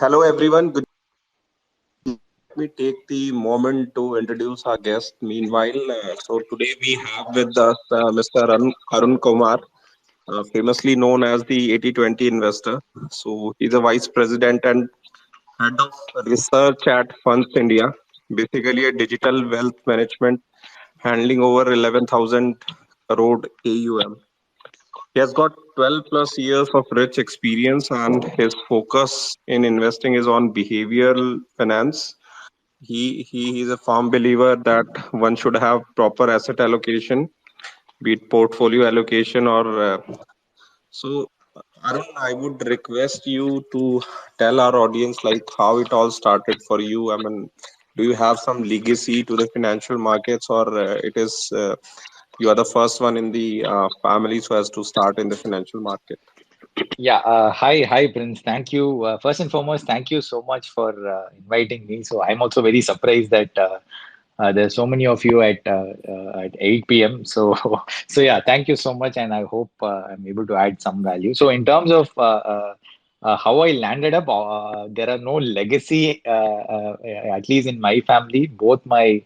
Hello, everyone. Good. Let me take the moment to introduce our guest. Meanwhile, so today we have with us Mr. Arun Kumar, famously known as the 80/20 investor. So he's a vice president and head of research at Funds India, basically a digital wealth management handling over 11,000 crore AUM. He has got 12 plus years of rich experience, and his focus in investing is on behavioral finance. He is a firm believer that one should have proper asset allocation, be it portfolio allocation or so. Arun, I would request you to tell our audience like how it all started for you. I mean, do you have some legacy to the financial markets, or it is you are the first one in the family who has to start in the financial market? Yeah, hi, Prince. Thank you. First and foremost, thank you so much for inviting me. So I'm also very surprised that there's so many of you at 8 p.m. So, so yeah, thank you so much, and I hope I'm able to add some value. So, in terms of how I landed up, there are no legacy, at least in my family. Both my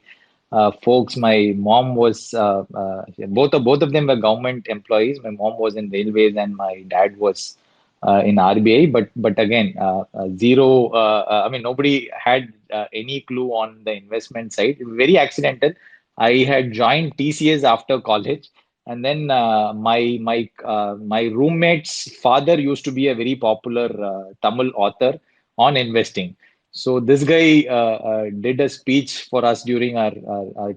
folks, my mom was both of them were government employees. My mom was in railways, and my dad was in RBI. But again, zero. I mean, nobody had any clue on the investment side. Very accidental. I had joined TCS after college, and then my roommate's father used to be a very popular Tamil author on investing. So this guy did a speech for us during our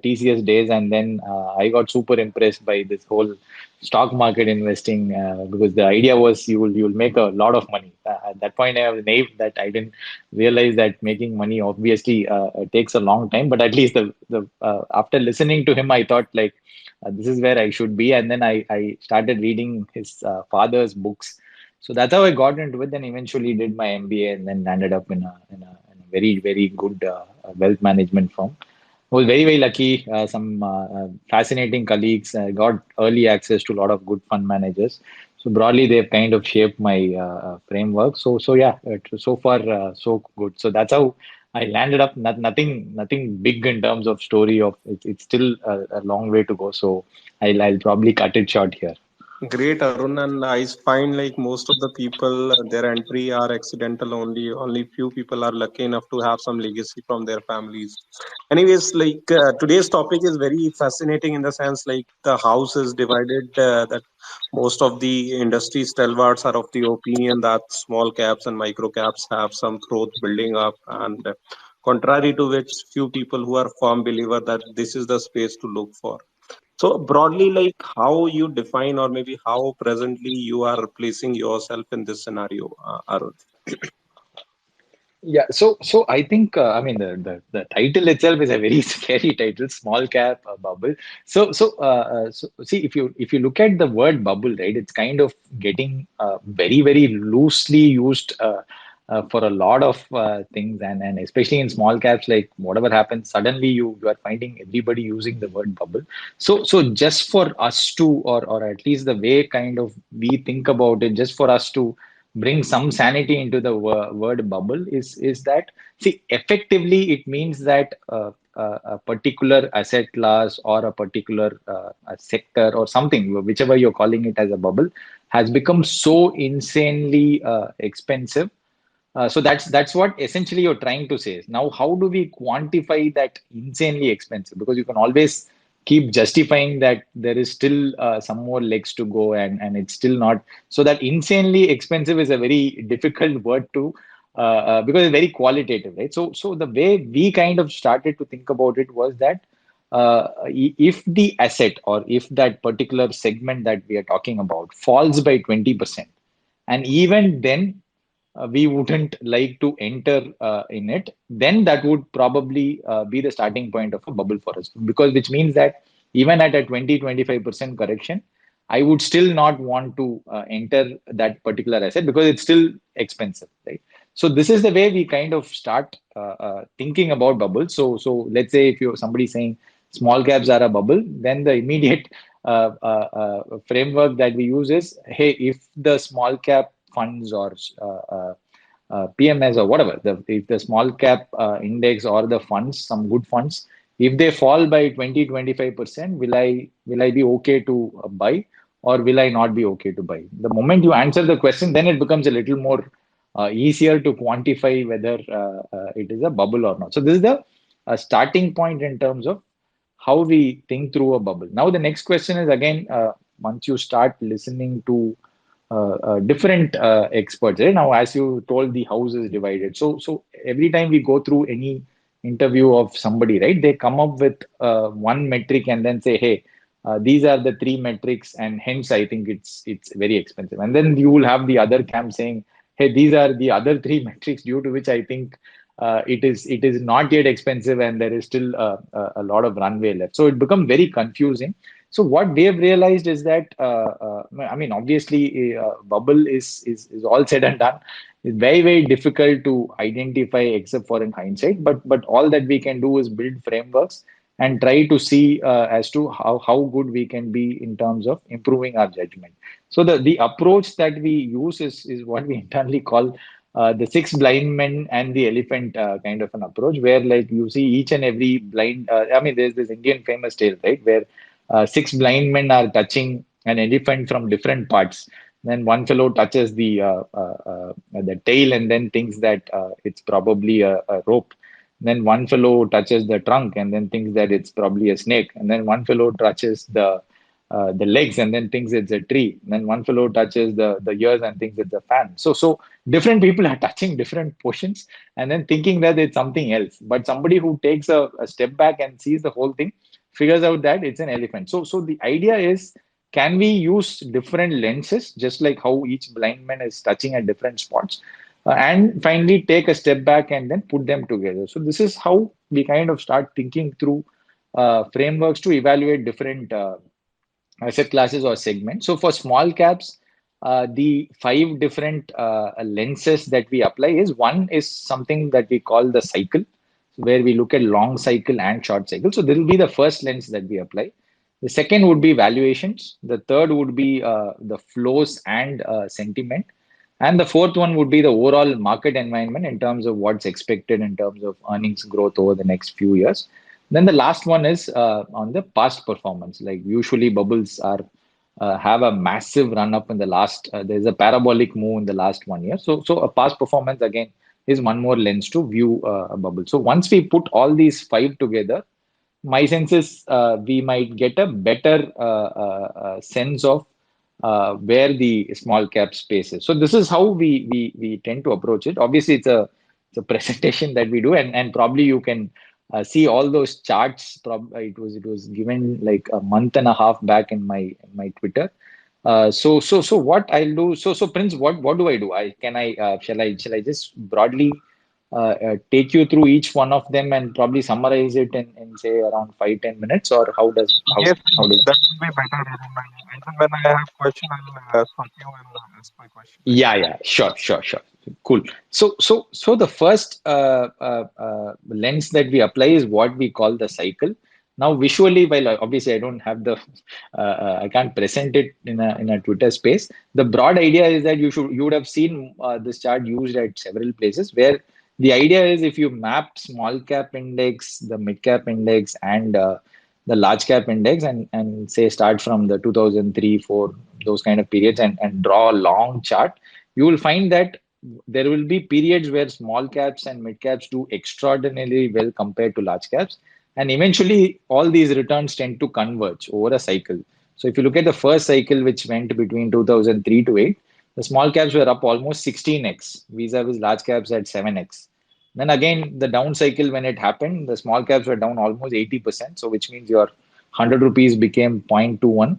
TCS days, and then I got super impressed by this whole stock market investing because the idea was you'll make a lot of money. At that point, I was naive that I didn't realize that making money obviously takes a long time. But at least the after listening to him, I thought like this is where I should be, and then I started reading his father's books. So that's how I got into it. Then eventually did my MBA and then landed up in a very good wealth management firm. I was very lucky. Some fascinating colleagues. Got early access to a lot of good fund managers. So broadly, they've kind of shaped my framework. So yeah, so far so good. So that's how I landed up. Nothing big in terms of story of it's still a long way to go. So I'll probably cut it short here. Great, Arun, and I find like most of the people, their entry are accidental only. Only few people are lucky enough to have some legacy from their families. Anyways, like today's topic is very fascinating in the sense like the house is divided. That most of the industry stalwarts are of the opinion that small caps and micro caps have some growth building up, and contrary to which few people who are firm believer that this is the space to look for. So broadly, like how you define or maybe how presently you are placing yourself in this scenario, Arun. Yeah, so I think the title itself is a very scary title, small cap bubble. So see if you look at the word bubble, right, it's kind of getting very loosely used for a lot of things, and especially in small caps, like whatever happens, suddenly you are finding everybody using the word bubble. So just for us to, or at least the way kind of we think about it, just for us to bring some sanity into the word bubble is that, see, effectively it means that a particular asset class or a particular a sector or something, whichever you're calling it as a bubble, has become so insanely expensive. So that's what essentially you're trying to say. Now, how do we quantify that insanely expensive? Because you can always keep justifying that there is still some more legs to go, and it's still not. So that insanely expensive is a very difficult word to because it's very qualitative, right? So the way we kind of started to think about it was that if the asset or if that particular segment that we are talking about falls by 20%, and even then we wouldn't like to enter in it, then that would probably be the starting point of a bubble for us. Because which means that even at a 20-25% correction, I would still not want to enter that particular asset because it's still expensive, right? So this is the way we kind of start thinking about bubbles. So let's say if you somebody saying small caps are a bubble, then the immediate framework that we use is, hey, if the small cap funds or PMS or whatever, if the small cap index or the funds, some good funds, if they fall by 20-25%, will I be okay to buy, or will I not be okay to buy? The moment you answer the question, then it becomes a little more easier to quantify whether it is a bubble or not. So this is the starting point in terms of how we think through a bubble. Now, the next question is again, once you start listening to different experts, right? Now, as you told, the house is divided. So every time we go through any interview of somebody, right, they come up with one metric and then say, hey, these are the three metrics, and hence I think it's very expensive. And then you will have the other camp saying, hey, these are the other three metrics due to which I think it is not yet expensive, and there is still a lot of runway left. So it becomes very confusing. So what we have realized is that I mean, obviously, bubble is all said and done. It's very difficult to identify except for in hindsight. But all that we can do is build frameworks and try to see as to how good we can be in terms of improving our judgment. So the approach that we use is what we internally call the six blind men and the elephant kind of an approach, where like you see each and every blind. I mean, there's this Indian famous tale, right, where six blind men are touching an elephant from different parts. Then one fellow touches the tail and then thinks that it's probably a rope. Then one fellow touches the trunk and then thinks that it's probably a snake. And then one fellow touches the legs and then thinks it's a tree. And then one fellow touches the ears and thinks it's a fan. So different people are touching different portions and then thinking that it's something else. But somebody who takes a step back and sees the whole thing figures out that it's an elephant. So the idea is, can we use different lenses, just like how each blind man is touching at different spots, and finally take a step back and then put them together. So this is how we kind of start thinking through frameworks to evaluate different asset classes or segments. So for small caps, the five different lenses that we apply is, one is something that we call the cycle, where we look at long cycle and short cycle. So this will be the first lens that we apply. The second would be valuations. The third would be the flows and sentiment. And the fourth one would be the overall market environment in terms of what's expected in terms of earnings growth over the next few years. Then the last one is on the past performance. Like usually bubbles are have a massive run up in the last. There's a parabolic move in the last 1 year. So a past performance again is one more lens to view a bubble. So once we put all these five together, my sense is we might get a better sense of where the small cap space is. So this is how we tend to approach it. Obviously, it's a presentation that we do, and probably you can see all those charts. It was given like a month and a half back in my Twitter. So what I'll do. So Prince, what do I do? Shall I just broadly take you through each one of them and probably summarize it in say around 5-10 minutes, or how does how Yes, how does that would be better. And then when I have question, I'll stop you and ask my question, right? Yeah, sure. Cool. So the first lens that we apply is what we call the cycle. Now, visually, while obviously I don't have I can't present it in a Twitter space. The broad idea is that you would have seen this chart used at several places, where the idea is, if you map small cap index, the mid cap index, and the large cap index, and say start from the 2003, 4, those kind of periods, and draw a long chart, you will find that there will be periods where small caps and mid caps do extraordinarily well compared to large caps. And eventually, all these returns tend to converge over a cycle. So if you look at the first cycle, which went between 2003 to 8, the small caps were up almost 16x, vis-a-vis large caps at 7x. Then again, the down cycle, when it happened, the small caps were down almost 80%. So which means your 100 rupees became 0.21.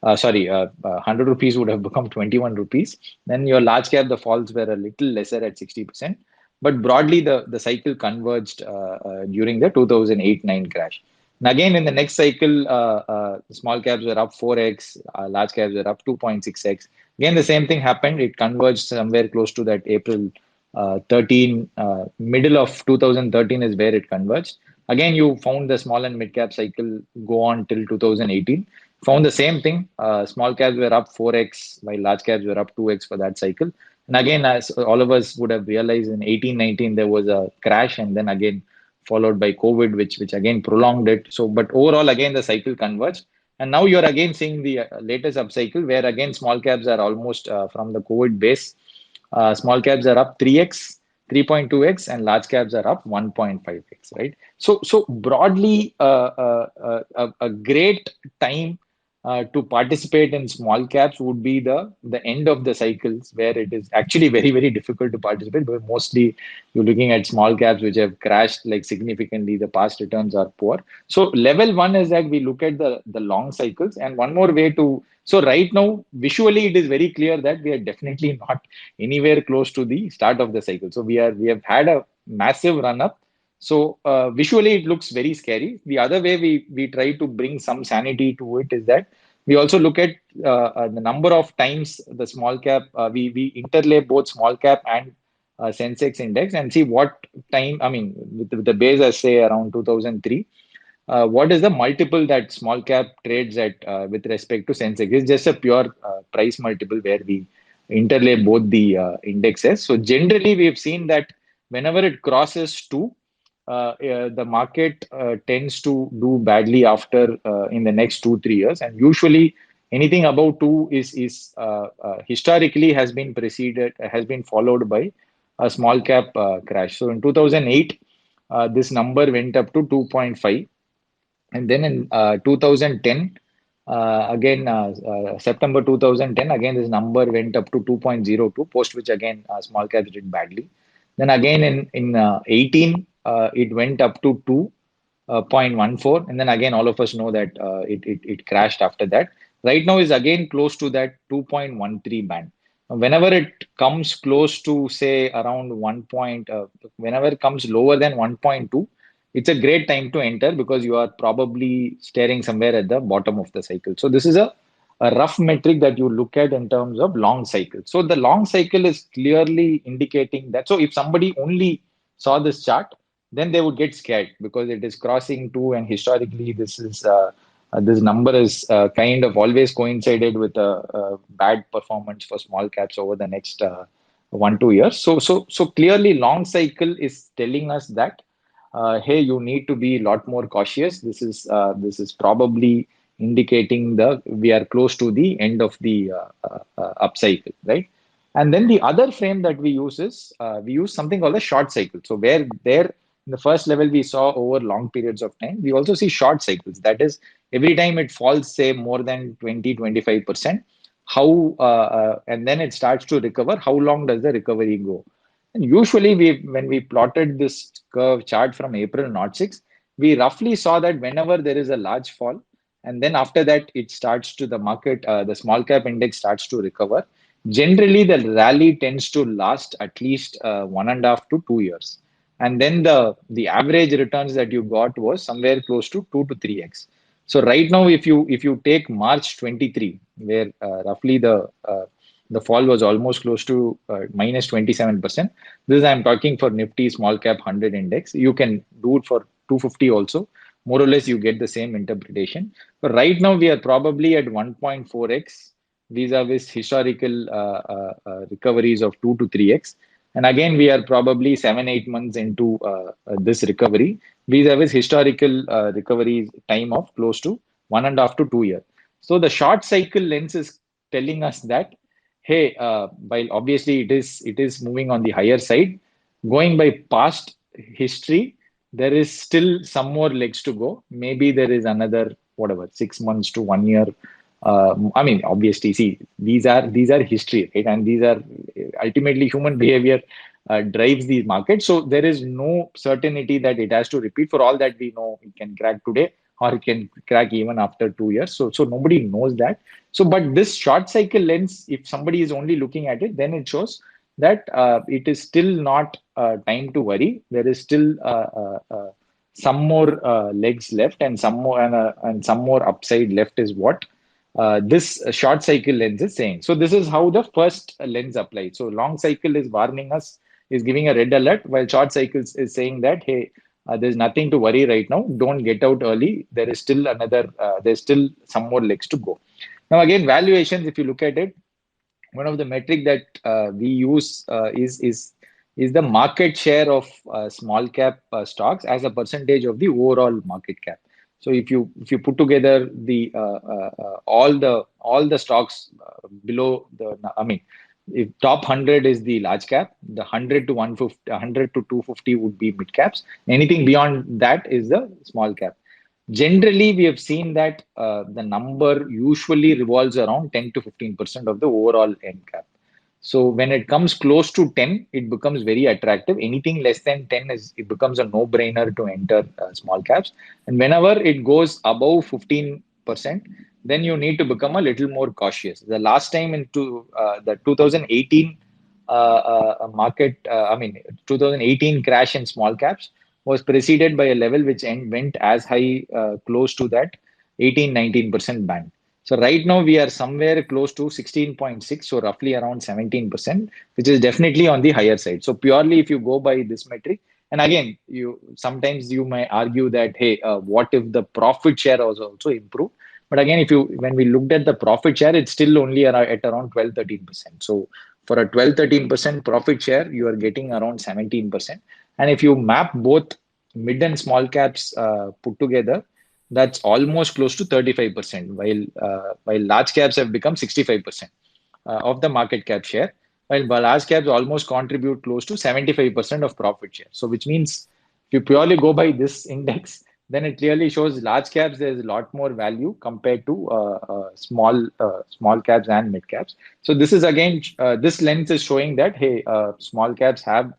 100 rupees would have become 21 rupees. Then your large cap, the falls were a little lesser at 60%. But broadly, the cycle converged during the 2008-9 crash. And again, in the next cycle, small caps were up 4x, large caps were up 2.6x. Again, the same thing happened. It converged somewhere close to that April 13, middle of 2013 is where it converged. Again, you found the small and mid cap cycle go on till 2018. Found the same thing. Small caps were up 4x, while large caps were up 2x for that cycle. And again, as all of us would have realized, in 1819 there was a crash, and then again followed by COVID, which again prolonged it. So, but overall, again the cycle converged, and now you're again seeing the latest upcycle where again small caps are almost from the COVID base. Small caps are up 3x, 3.2x, and large caps are up 1.5x. Right. So broadly, a great time to participate in small caps would be the end of the cycles where it is actually very difficult to participate, but mostly you're looking at small caps which have crashed like significantly. The past returns are poor. So level one is that we look at the long cycles. And one more way to, so right now visually it is very clear that we are definitely not anywhere close to the start of the cycle. So we have had a massive run up. So visually it looks very scary. The other way we try to bring some sanity to it is that we also look at the number of times the small cap, we interlay both small cap and Sensex index and see what time, I mean, with the base, I say around 2003, what is the multiple that small cap trades at with respect to Sensex? It's just a pure price multiple where we interlay both the indexes. So generally, we've seen that whenever it crosses two, the market tends to do badly after in the next 2 3 years, and usually anything above two is historically has been followed by a small cap crash. So in 2008, this number went up to 2.5, and then in 2010, again, September 2010, again, this number went up to 2.02, post which again, small caps did badly. Then again in 18, it went up to 2.14. And then again, all of us know that it crashed after that. Right now is again close to that 2.13 band. Whenever it comes close to, say, around 1 point, whenever it comes lower than 1.2, it's a great time to enter because you are probably staring somewhere at the bottom of the cycle. So this is a rough metric that you look at in terms of long cycle. So the long cycle is clearly indicating that. So if somebody only saw this chart, then they would get scared because it is crossing two, and historically this number is kind of always coincided with a bad performance for small caps over the next 1 2 years. So clearly, long cycle is telling us that hey, you need to be a lot more cautious. This is probably indicating the we are close to the end of the upcycle, right? And then the other frame that we use is we use something called a short cycle. So where there in the first level we saw over long periods of time, we also see short cycles. That is, every time it falls, say more than 20 25%, how and then it starts to recover. How long does the recovery go? And usually, when we plotted this curve chart from April 06, we roughly saw that whenever there is a large fall, and then after that, it starts to the market, the small cap index starts to recover. Generally, the rally tends to last at least 1.5 to 2 years. And then the average returns that you got was somewhere close to 2 to 3x. So right now, if you take March 23, where roughly the fall was almost close to minus 27%. This I'm talking for Nifty Small Cap 100 Index. You can do it for 250 also. More or less, you get the same interpretation. But right now, we are probably at 1.4x vis-a-vis historical recoveries of 2 to 3x. And again, we are probably 7 8 months into this recovery vis-a-vis historical recovery time of close to 1.5 to 2 years. So the short cycle lens is telling us that hey, while obviously it is moving on the higher side, going by past history, there is still some more legs to go. Maybe there is another whatever 6 months to 1 year. I mean, obviously, see, these are history, right? And these are ultimately human behavior drives these markets. So there is no certainty that it has to repeat. For all that we know, it can crack today or it can crack even after 2 years. So nobody knows that. So, but this short cycle lens, if somebody is only looking at it, then it shows that it is still not time to worry. There is still some more legs left, and some more upside left is what this short cycle lens is saying. So this is how the first lens applies. So long cycle is warning us, is giving a red alert, while short cycles is saying that hey, there's nothing to worry right now. Don't get out early. There is still there's still some more legs to go. Now again, valuations, if you look at it, one of the metric that we use is the market share of small cap stocks as a percentage of the overall market cap. So if you put together the all the stocks below the, I mean, if top 100 is the large cap, the 100 to 150, 100 to 250 would be mid caps. Anything beyond that is the small cap. Generally, we have seen that the number usually revolves around 10 to 15% of the overall end cap. So when it comes close to 10, it becomes very attractive. Anything less than 10 it becomes a no-brainer to enter small caps. And whenever it goes above 15%, then you need to become a little more cautious. The last time into the 2018 market, I mean, 2018 crash in small caps was preceded by a level which went as high, close to that 18-19% band. So right now we are somewhere close to 16.6, so roughly around 17%, which is definitely on the higher side. So purely if you go by this metric, and again, you sometimes you may argue that, hey, what if the profit share was also improved? But again, if you when we looked at the profit share, it's still only at around 12-13%. So for a 12-13% profit share, you are getting around 17%. And if you map both mid and small caps put together, that's almost close to 35%, while large caps have become 65% of the market cap share, while large caps almost contribute close to 75% of profit share. So which means if you purely go by this index, then it clearly shows large caps there's a lot more value compared to small caps and mid caps. So this is again this lens is showing that, hey, small caps have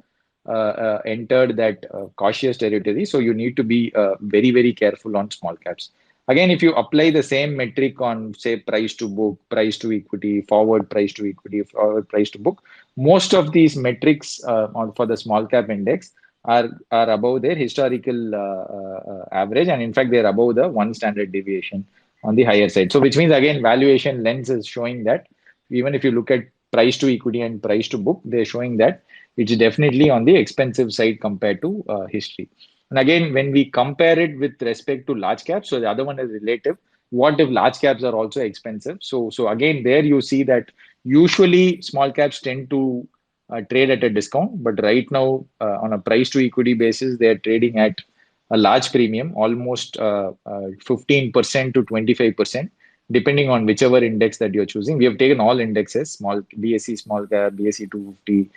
entered that cautious territory. So you need to be very, very careful on small caps. Again, if you apply the same metric on, say, price to book, price to equity, forward price to equity, forward price to book, most of these metrics for the small cap index are above their historical average. And in fact, they're above the one standard deviation on the higher side. So which means, again, valuation lens is showing that even if you look at price to equity and price to book, they're showing that it's definitely on the expensive side compared to history. And again, when we compare it with respect to large caps, so the other one is relative. What if large caps are also expensive? So again, there you see that usually small caps tend to trade at a discount, but right now on a price to equity basis, they are trading at a large premium, almost 15% to 25%, depending on whichever index that you're choosing. We have taken all indexes, small BSE small cap, BSE 250,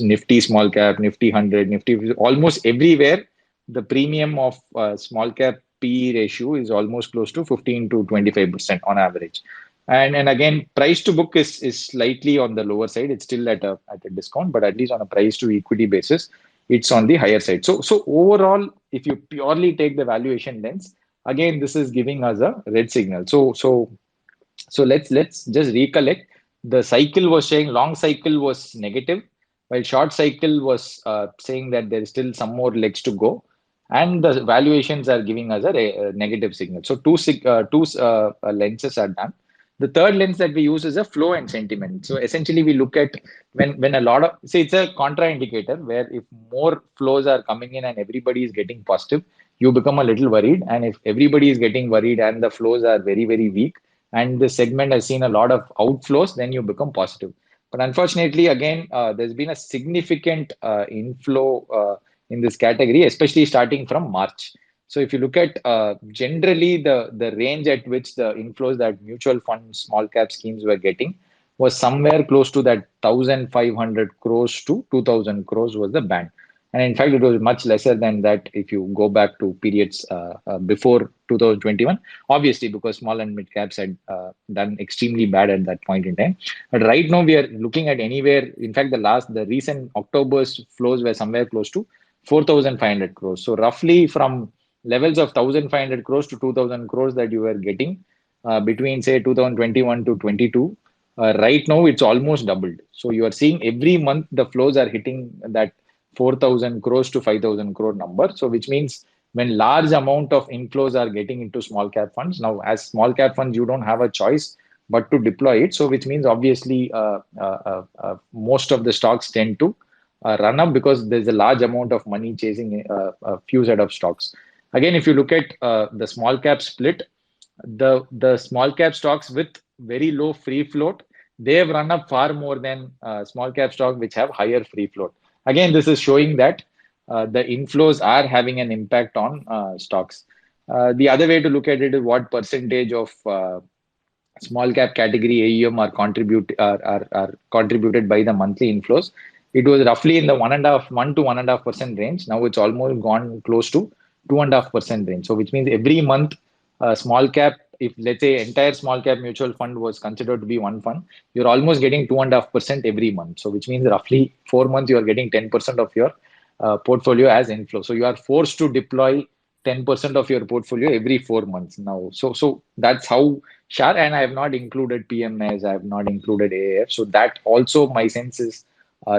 Nifty small cap, Nifty 100, Nifty, almost everywhere, the premium of small cap PE ratio is almost close to 15 to 25% on average. And again, price to book is slightly on the lower side. It's still at a discount, but at least on a price to equity basis, it's on the higher side. So overall, if you purely take the valuation lens, again, this is giving us a red signal. So let's just recollect. The cycle was saying long cycle was negative, while short cycle was saying that there is still some more legs to go, and the valuations are giving us a negative signal. So two lenses are done. The third lens that we use is a flow and sentiment. So essentially, we look at when a lot of, say, it's a contra indicator where if more flows are coming in and everybody is getting positive, you become a little worried. And if everybody is getting worried and the flows are very, very weak, and the segment has seen a lot of outflows, then you become positive. But unfortunately, again, there's been a significant inflow in this category, especially starting from March. So if you look at generally the range at which the inflows that mutual fund small cap schemes were getting was somewhere close to that 1,500 crores to 2,000 crores was the band. And in fact, it was much lesser than that if you go back to periods before 2021, obviously, because small and mid caps had done extremely bad at that point in time. But right now, we are looking at anywhere. In fact, the recent October's flows were somewhere close to 4,500 crores. So roughly from levels of 1,500 crores to 2,000 crores that you were getting between, say, 2021 to 22. Right now, it's almost doubled. So you are seeing every month the flows are hitting that 4,000 crores to 5,000 crore number. So which means when large amount of inflows are getting into small cap funds, now as small cap funds, you don't have a choice but to deploy it. So which means obviously most of the stocks tend to run up because there's a large amount of money chasing a few set of stocks. Again, if you look at the small cap split, the small cap stocks with very low free float, they have run up far more than small cap stock which have higher free float. Again, this is showing that the inflows are having an impact on stocks. The other way to look at it is what percentage of small cap category AUM are contributed by the monthly inflows. It was roughly in the 1 to 1.5% range. Now it's almost gone close to 2.5% range. So which means every month, small cap, if let's say entire small cap mutual fund was considered to be one fund, you're almost getting 2.5% every month. So which means roughly 4 months you are getting 10% of your portfolio as inflow. So you are forced to deploy 10% of your portfolio every 4 months now. So that's how sharp. And I have not included PMS, I have not included AAF. So that also my sense is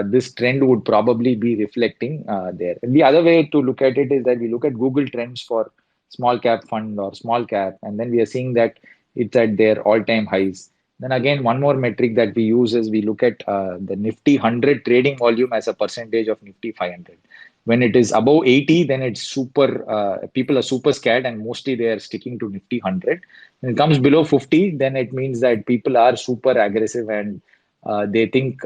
this trend would probably be reflecting there. And the other way to look at it is that we look at Google Trends for small cap fund or small cap, and then we are seeing that it's at their all-time highs. Then again, one more metric that we use is we look at the Nifty 100 trading volume as a percentage of Nifty 500. When it is above 80, then it's super, people are super scared and mostly they are sticking to Nifty 100. When it comes below 50, then it means that people are super aggressive and they think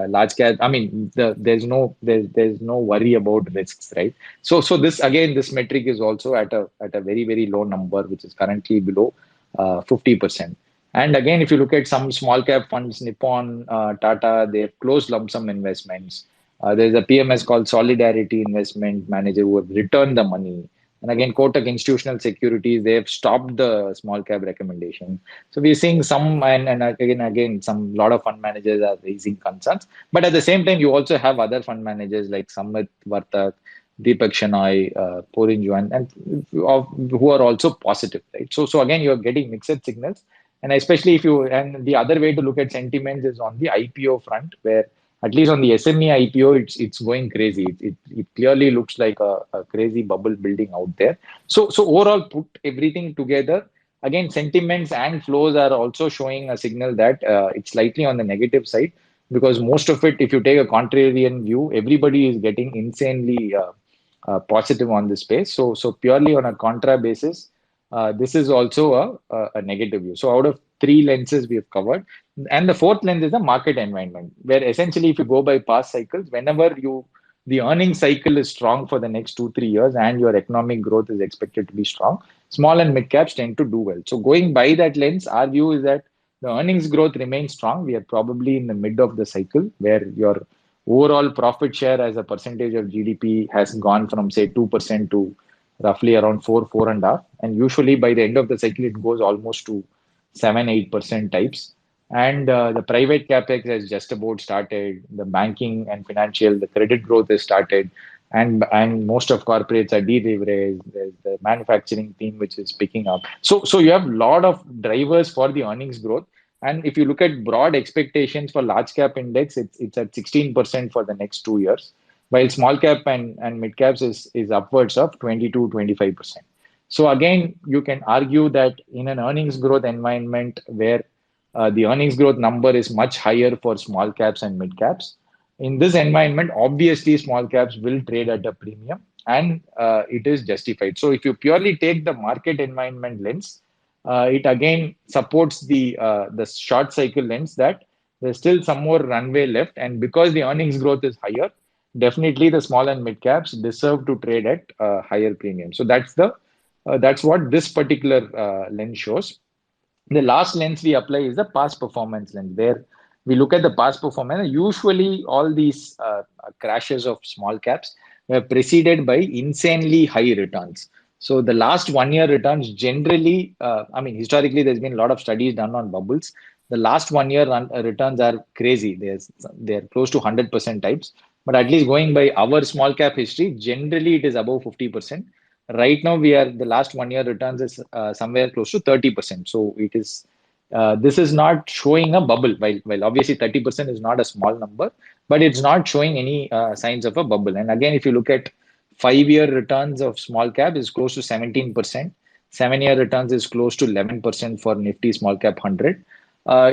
large cap. I mean, there's no worry about risks, right? So this again, this metric is also at a very very low number, which is currently below 50%. And again, if you look at some small cap funds, Nippon, Tata, they have closed lump sum investments. There's a PMS called Solidarity Investment Manager who have returned the money. And again, Kotak Institutional Securities, they have stopped the small cap recommendation. So we're seeing some, and again, some lot of fund managers are raising concerns. But at the same time, you also have other fund managers like Samit Vartak, Deepak Shenoy, Porin Juan, and who are also positive, right? So again, you're getting mixed signals. And especially if you, and the other way to look at sentiments is on the IPO front, where at least on the SME IPO, it's going crazy. It clearly looks like a crazy bubble building out there. So overall, put everything together, again, sentiments and flows are also showing a signal that it's slightly on the negative side, because most of it, if you take a contrarian view, everybody is getting insanely positive on this space. So purely on a contra basis, this is also a negative view. So out of three lenses we have covered, and the fourth lens is the market environment, where essentially if you go by past cycles, whenever the earning cycle is strong for the next 2 3 years and your economic growth is expected to be strong, small and mid caps tend to do well. So going by that lens, our view is that the earnings growth remains strong. We are probably in the mid of the cycle where your overall profit share as a percentage of GDP has gone from say 2% to roughly around 4.5. And usually by the end of the cycle, it goes almost to 7 8% types. And the private capex has just about started. The banking and financial, the credit growth has started, and most of corporates are de-leveraged. There's the manufacturing theme which is picking up. So you have a lot of drivers for the earnings growth. And if you look at broad expectations for large cap index, it's at 16% for the next 2 years, while small cap and mid caps is upwards of 20 to 25%. So again, you can argue that in an earnings growth environment where the earnings growth number is much higher for small caps and mid caps. In this environment, obviously, small caps will trade at a premium, and it is justified. So, if you purely take the market environment lens, it again supports the short cycle lens that there's still some more runway left, and because the earnings growth is higher, definitely the small and mid caps deserve to trade at higher premium. So that's what this particular lens shows. The last lens we apply is the past performance lens, where we look at the past performance. Usually, all these crashes of small caps were preceded by insanely high returns. So the last 1 year returns generally, I mean, historically, there's been a lot of studies done on bubbles. The last 1 year returns are crazy. They're close to 100% types. But at least going by our small cap history, generally it is above 50%. Right now, we are the last 1 year returns is somewhere close to 30%. So it is this is not showing a bubble. While obviously 30% is not a small number, but it's not showing any signs of a bubble. And again, if you look at 5 year returns of small cap is close to 17%. 7 year returns is close to 11% for Nifty Small Cap 100.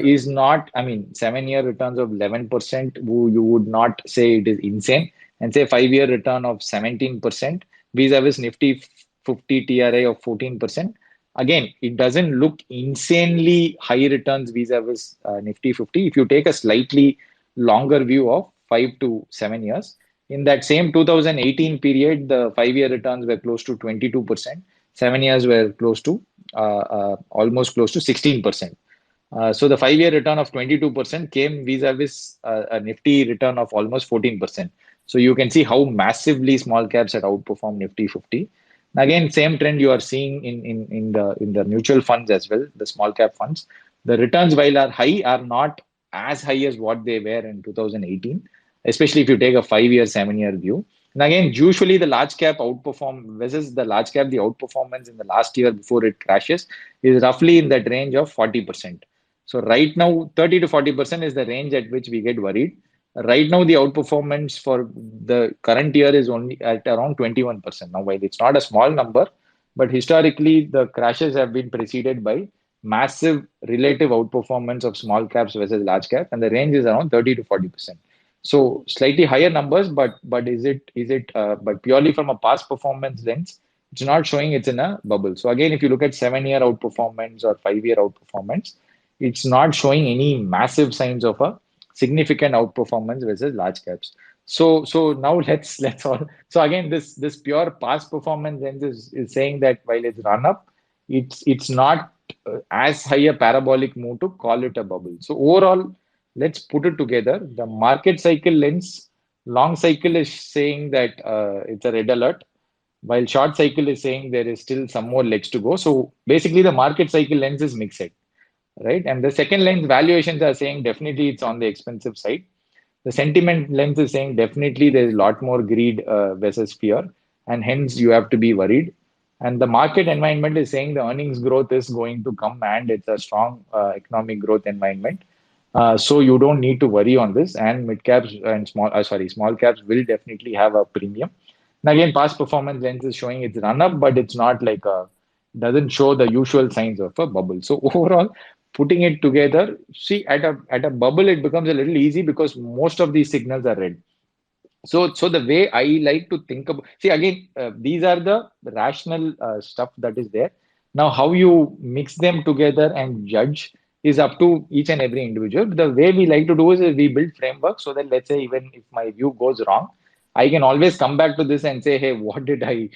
Is not, I mean, 7 year returns of 11%, you would not say it is insane. And say 5 year return of 17%, vis-a-vis Nifty 50 TRA of 14%. Again, it doesn't look insanely high returns vis-a-vis Nifty 50. If you take a slightly longer view of 5 to 7 years, in that same 2018 period, the 5 year returns were close to 22%. 7 years were close to almost close to 16%. So the 5 year return of 22% came vis-a-vis a Nifty return of almost 14%. So you can see how massively small caps had outperformed Nifty 50. Again, same trend you are seeing in the mutual funds as well, the small cap funds. The returns, while are high, are not as high as what they were in 2018, especially if you take a 5 year, 7 year view. And again, usually the large cap outperform versus the large cap, the outperformance in the last year before it crashes is roughly in that range of 40%. So right now, 30 to 40% is the range at which we get worried. Right now, the outperformance for the current year is only at around 21%. Now, while it's not a small number, but historically, the crashes have been preceded by massive relative outperformance of small caps versus large cap, and the range is around 30 to 40%. So slightly higher numbers, but is it but purely from a past performance lens, it's not showing it's in a bubble. So again, if you look at 7 year outperformance or 5 year outperformance, it's not showing any massive signs of a significant outperformance versus large caps. So now let's all so again this pure past performance lens is saying that while it's run up, it's not as high a parabolic move to call it a bubble. So overall, let's put it together. The market cycle lens, long cycle is saying that it's a red alert, while short cycle is saying there is still some more legs to go. So basically, the market cycle lens is mixed, right? And the second lens valuations are saying definitely it's on the expensive side. The sentiment lens is saying definitely there's a lot more greed versus fear, and hence you have to be worried. And the market environment is saying the earnings growth is going to come and it's a strong economic growth environment. So you don't need to worry on this. And mid caps and small caps will definitely have a premium. And again, past performance lens is showing it's run up, but it's not like a doesn't show the usual signs of a bubble. So overall, putting it together, see at a bubble, it becomes a little easy because most of these signals are red. So the way I like to think about, see again, these are the rational stuff that is there. Now, how you mix them together and judge is up to each and every individual. The way we like to do is we build framework so that let's say even if my view goes wrong, I can always come back to this and say, hey, what did I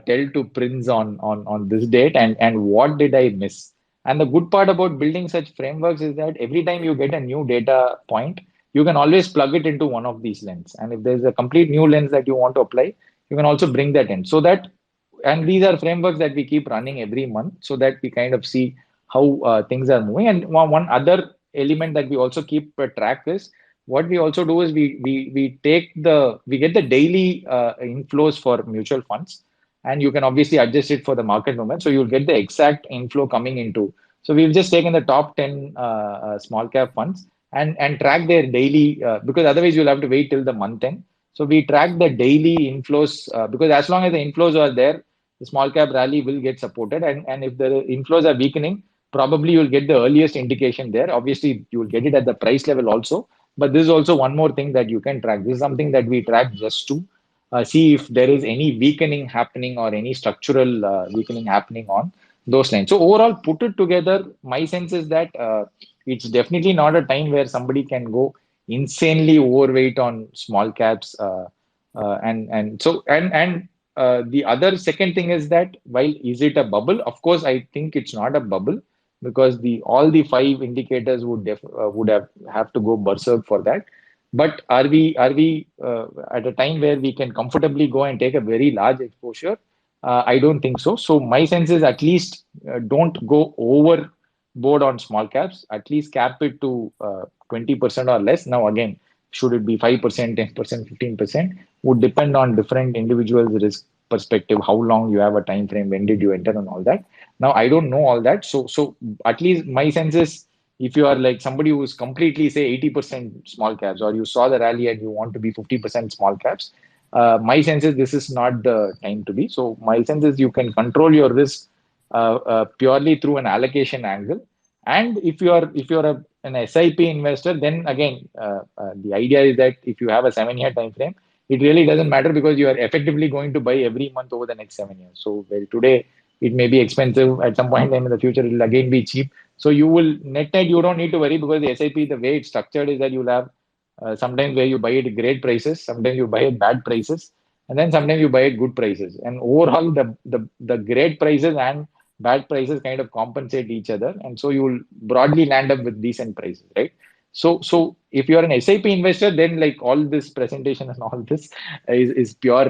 tell to Prince on this date, and what did I miss? And the good part about building such frameworks is that every time you get a new data point, you can always plug it into one of these lens. And if there's a complete new lens that you want to apply, you can also bring that in. So that, and these are frameworks that we keep running every month so that we kind of see how things are moving. And one other element that we also keep track is what we also do is we get the daily inflows for mutual funds, and you can obviously adjust it for the market movement. So you'll get the exact inflow coming into. So we've just taken the top 10 small cap funds and track their daily because otherwise you'll have to wait till the month end. So we track the daily inflows because as long as the inflows are there, the small cap rally will get supported. And if the inflows are weakening, probably you'll get the earliest indication there. Obviously, you'll get it at the price level also. But this is also one more thing that you can track. This is something that we track just to see if there is any weakening happening or any structural weakening happening on those lines. So overall, put it together, my sense is that it's definitely not a time where somebody can go insanely overweight on small caps. And the other second thing is that while is it a bubble? Of course, I think it's not a bubble because the all the five indicators would have to go berserk for that. But are we at a time where we can comfortably go and take a very large exposure? I don't think so. So my sense is at least don't go overboard on small caps. At least cap it to 20% or less. Now again, should it be 5%, 10%, 15%? Would depend on different individuals' risk perspective, how long you have a time frame, when did you enter, and all that. Now I don't know all that. So at least my sense is if you are like somebody who's completely say 80% small caps, or you saw the rally and you want to be 50% small caps, my sense is this is not the time to be. So my sense is you can control your risk purely through an allocation angle. And if you're an SIP investor, then again the idea is that if you have a 7 year time frame, it really doesn't matter because you are effectively going to buy every month over the next 7 years. So well, today It may be expensive at some point in time in the future. It will again be cheap. So you will net, you don't need to worry because the SIP, the way it's structured is that you'll have sometimes where you buy it at great prices, sometimes you buy it bad prices, and then sometimes you buy it good prices. And overall, the great prices and bad prices kind of compensate each other, and so you will broadly land up with decent prices, right? So if you're an SIP investor, then like all this presentation and all this is pure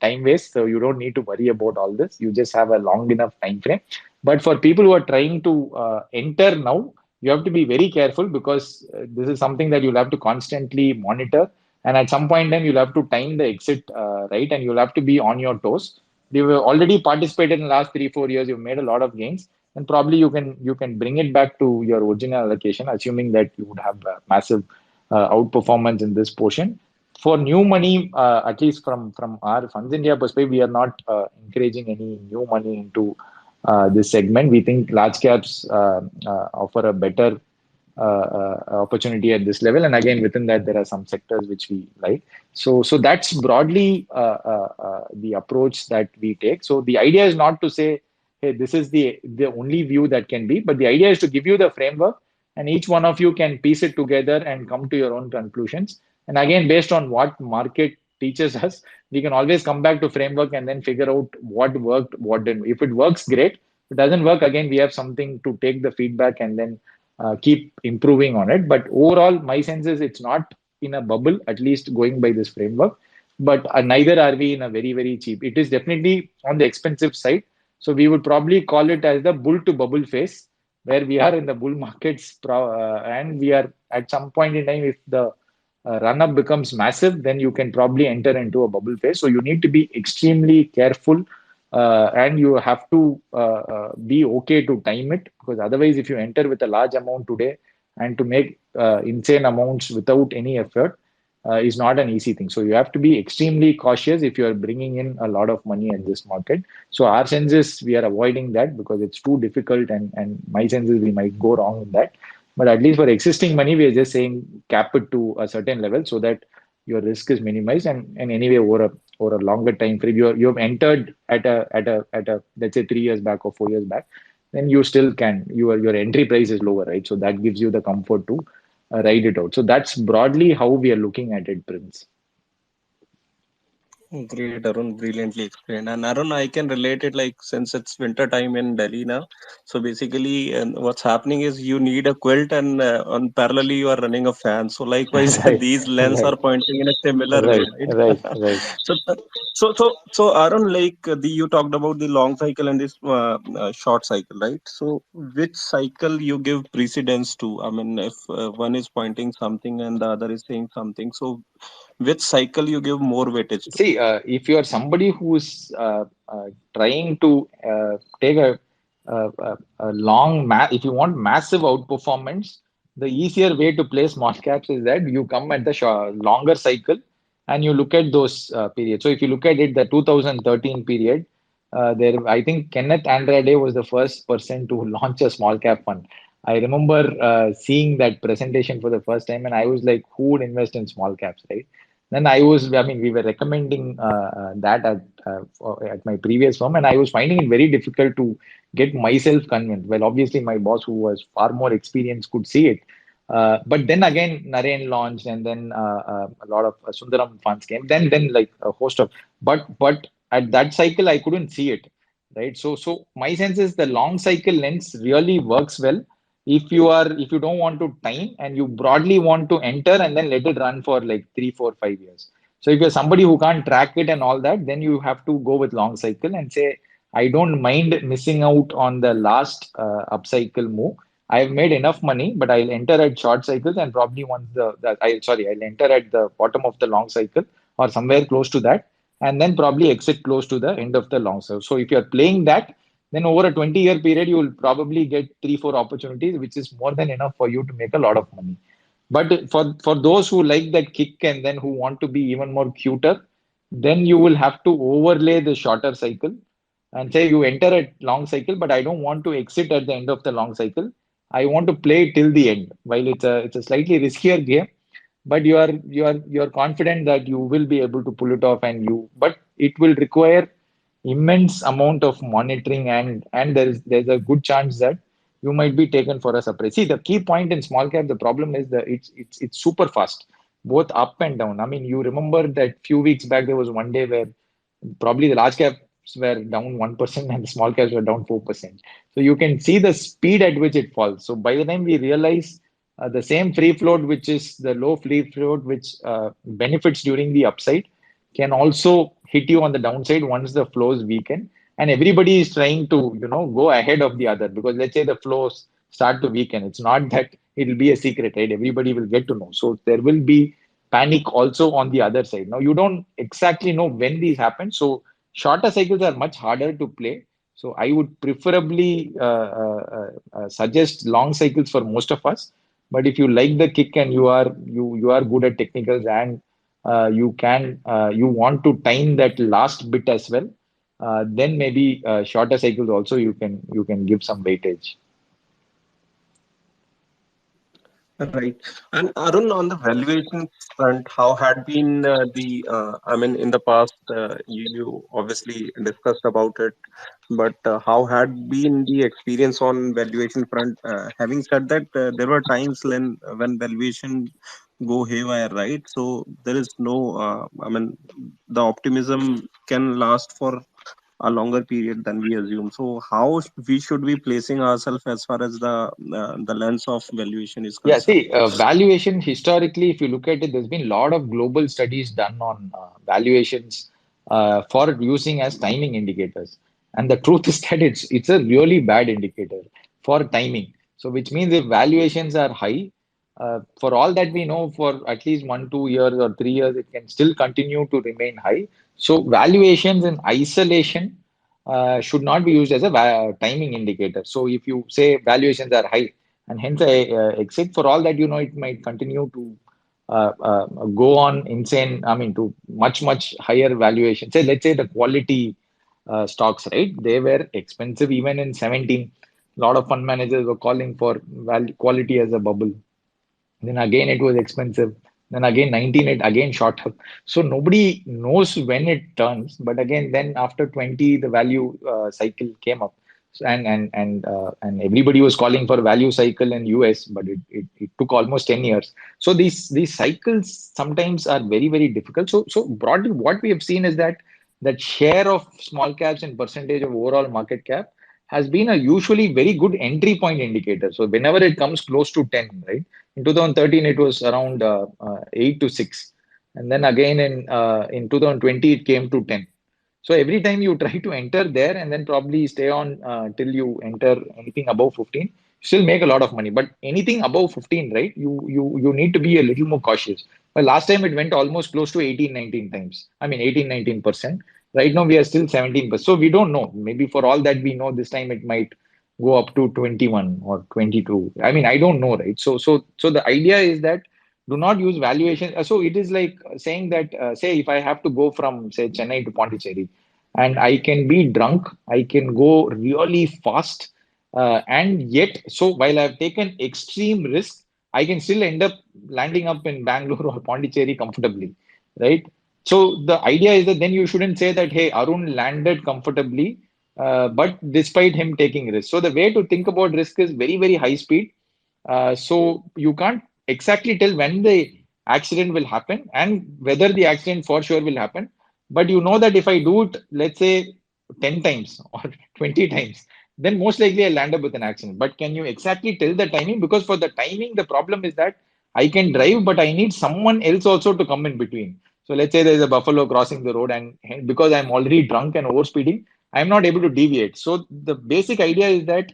time waste. So you don't need to worry about all this. You just have a long enough time frame. But for people who are trying to enter now, you have to be very careful because this is something that you'll have to constantly monitor. And at some point in time, you'll have to time the exit right, and you'll have to be on your toes. You've already participated in the last 3 4 years. You've made a lot of gains, and probably you can bring it back to your original allocation, assuming that you would have massive outperformance in this portion. For new money, at least from our Funds India perspective, we are not encouraging any new money into this segment. We think large caps offer a better opportunity at this level, and again within that there are some sectors which we like. So that's broadly the approach that we take. So the idea is not to say, hey, this is the only view that can be, but the idea is to give you the framework, and each one of you can piece it together and come to your own conclusions. And again, based on what market teaches us, we can always come back to framework and then figure out what worked, what didn't. If it works, great. If it doesn't work, again, we have something to take the feedback and then keep improving on it. But overall, my sense is it's not in a bubble, at least going by this framework. But neither are we in a very, very cheap. It is definitely on the expensive side. So we would probably call it as the bull to bubble phase, where we are in the bull markets, and we are at some point in time, if the run up becomes massive, then you can probably enter into a bubble phase. So you need to be extremely careful, and you have to be okay to time it, because otherwise, if you enter with a large amount today and to make insane amounts without any effort is not an easy thing. So you have to be extremely cautious if you are bringing in a lot of money in this market. So our sense is we are avoiding that because it's too difficult, and my sense is we might go wrong in that. But at least for existing money, we are just saying cap it to a certain level so that your risk is minimized. And anyway, over a longer time frame, you have entered at a let's say 3 years back or 4 years back, then you still can your entry price is lower, right? So that gives you the comfort to ride it out. So that's broadly how we are looking at it, Prince. Great, Arun, brilliantly explained. And Arun, I can relate it like since it's winter time in Delhi now. So basically, what's happening is you need a quilt, and on parallelly you are running a fan. So likewise, Right, these lens right, are pointing in a similar way, right, right? right, right. so, so Arun, like you talked about the long cycle and this short cycle, right? So which cycle you give precedence to? I mean, if one is pointing something and the other is saying something, so which cycle you give more weightage to? See, if you are somebody who's trying to take a long if you want massive outperformance, the easier way to play small caps is that you come at the longer cycle and you look at those periods. So if you look at it, the 2013 period, there I think Kenneth Andrade was the first person to launch a small cap fund. I remember seeing that presentation for the first time, and I was like, who would invest in small caps, right? Then I mean, we were recommending that at my previous firm, and I was finding it very difficult to get myself convinced. Well, obviously, my boss, who was far more experienced, could see it. But then again, Naren launched, and then a lot of Sundaram funds came. Then like a host of, but at that cycle, I couldn't see it, right? So my sense is the long cycle lens really works well if you don't want to time and you broadly want to enter and then let it run for like 3 4 5 years. So if you're somebody who can't track it and all that, then you have to go with long cycle and say, I don't mind missing out on the last upcycle move. I've made enough money, but I'll enter at short cycles, and probably once I'll enter at the bottom of the long cycle or somewhere close to that, and then probably exit close to the end of the long cycle. So if you're playing that, then over a 20-year period, you will probably get 3 4 opportunities, which is more than enough for you to make a lot of money. But for those who like that kick and then who want to be even more cuter, then you will have to overlay the shorter cycle and say you enter a long cycle, but I don't want to exit at the end of the long cycle. I want to play till the end. While it's a slightly riskier game, but you are confident that you will be able to pull it off, but it will require immense amount of monitoring, and there's a good chance that you might be taken for a surprise. See, the key point in small cap, the problem is that it's super fast, both up and down. I mean, you remember that few weeks back there was one day where probably the large caps were down 1% and the small caps were down 4%. So you can see the speed at which it falls. So by the time we realize the same free float, which is the low free float, which benefits during the upside, can also hit you on the downside once the flows weaken. And everybody is trying to, go ahead of the other, because let's say the flows start to weaken. It's not that it'll be a secret, right? Everybody will get to know. So there will be panic also on the other side. Now, you don't exactly know when these happen. So shorter cycles are much harder to play. So I would preferably suggest long cycles for most of us. But if you like the kick and you are good at technicals, and you want to time that last bit as well, then maybe shorter cycles also you can give some weightage. Right. And Arun, on the valuation front, how had been I mean, in the past, you obviously discussed about it, but how had been the experience on valuation front? Having said that, there were times when valuation go haywire, right? So there is no, I mean, the optimism can last for a longer period than we assume. So how we should be placing ourselves as far as the lens of valuation is Yeah, concerned? see, valuation historically, if you look at it, there's been a lot of global studies done on valuations for using as timing indicators. And the truth is that it's a really bad indicator for timing. So, which means if valuations are high, for all that we know, for at least 1, 2 years or 3 years, it can still continue to remain high. So, valuations in isolation should not be used as a timing indicator. So, if you say valuations are high, and hence I exit, for all that it might continue to go on insane. I mean, to much higher valuation. Say, let's say the quality stocks, right? They were expensive even in 17. A lot of fund managers were calling for value quality as a bubble. Then again, it was expensive. Then again, 19, it again shot up. So nobody knows when it turns. But again, then after 20, the value cycle came up. So, and everybody was calling for value cycle in US, but it took almost 10 years. So these cycles sometimes are very difficult. So broadly, what we have seen is that share of small caps and percentage of overall market cap has been a usually very good entry point indicator. So whenever it comes close to 10, right? In 2013, it was around 8 to 6. And then again in 2020, it came to 10. So every time you try to enter there and then probably stay on till you enter anything above 15, still make a lot of money. But anything above 15, right? You need to be a little more cautious. Well, last time it went almost close to 18, 19 times. I mean, 18, 19%. Right now we are still 17%. So we don't know. Maybe for all that we know, this time it might go up to 21 or 22. I mean, I don't know, right? So the idea is that do not use valuation. So it is like saying that, say, if I have to go from, say, Chennai to Pondicherry, and I can be drunk, I can go really fast, and yet, so while I've taken extreme risk, I can still end up landing up in Bangalore or Pondicherry comfortably, right? So the idea is that then you shouldn't say that, hey, Arun landed comfortably, but despite him taking risk. So the way to think about risk is very high speed. So you can't exactly tell when the accident will happen and whether the accident for sure will happen. But you know that if I do it, let's say 10 times or 20 times, then most likely I'll land up with an accident. But can you exactly tell the timing? Because for the timing, the problem is that I can drive, but I need someone else also to come in between. So let's say there's a buffalo crossing the road, and because I'm already drunk and overspeeding, I'm not able to deviate. So the basic idea is that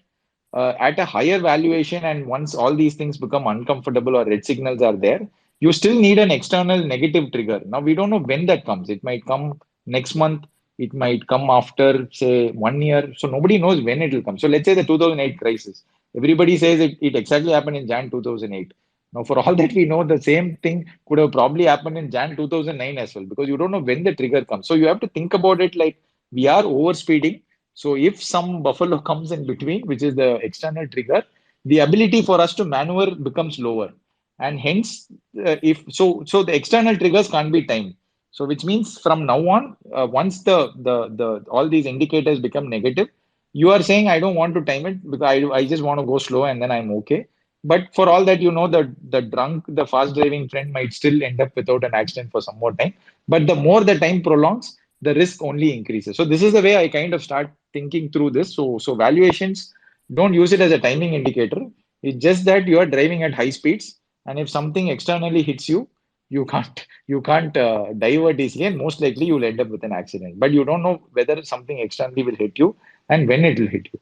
at a higher valuation, and once all these things become uncomfortable or red signals are there, you still need an external negative trigger. Now, we don't know when that comes. It might come next month. It might come after, say, 1 year. So nobody knows when it will come. So let's say the 2008 crisis. Everybody says it exactly happened in Jan 2008. Now, for all that we know, the same thing could have probably happened in Jan 2009 as well, because you don't know when the trigger comes. So you have to think about it like we are overspeeding. So if some buffalo comes in between, which is the external trigger, the ability for us to maneuver becomes lower. And hence, if so, the external triggers can't be timed. So which means from now on, once the all these indicators become negative, you are saying I don't want to time it because I just want to go slow and then I'm okay. But for all that, the fast driving friend might still end up without an accident for some more time. But the more the time prolongs, the risk only increases. So this is the way I kind of start thinking through this. So valuations, don't use it as a timing indicator. It's just that you are driving at high speeds, and if something externally hits you, you can't divert easily, and most likely you'll end up with an accident. But you don't know whether something externally will hit you and when it will hit you.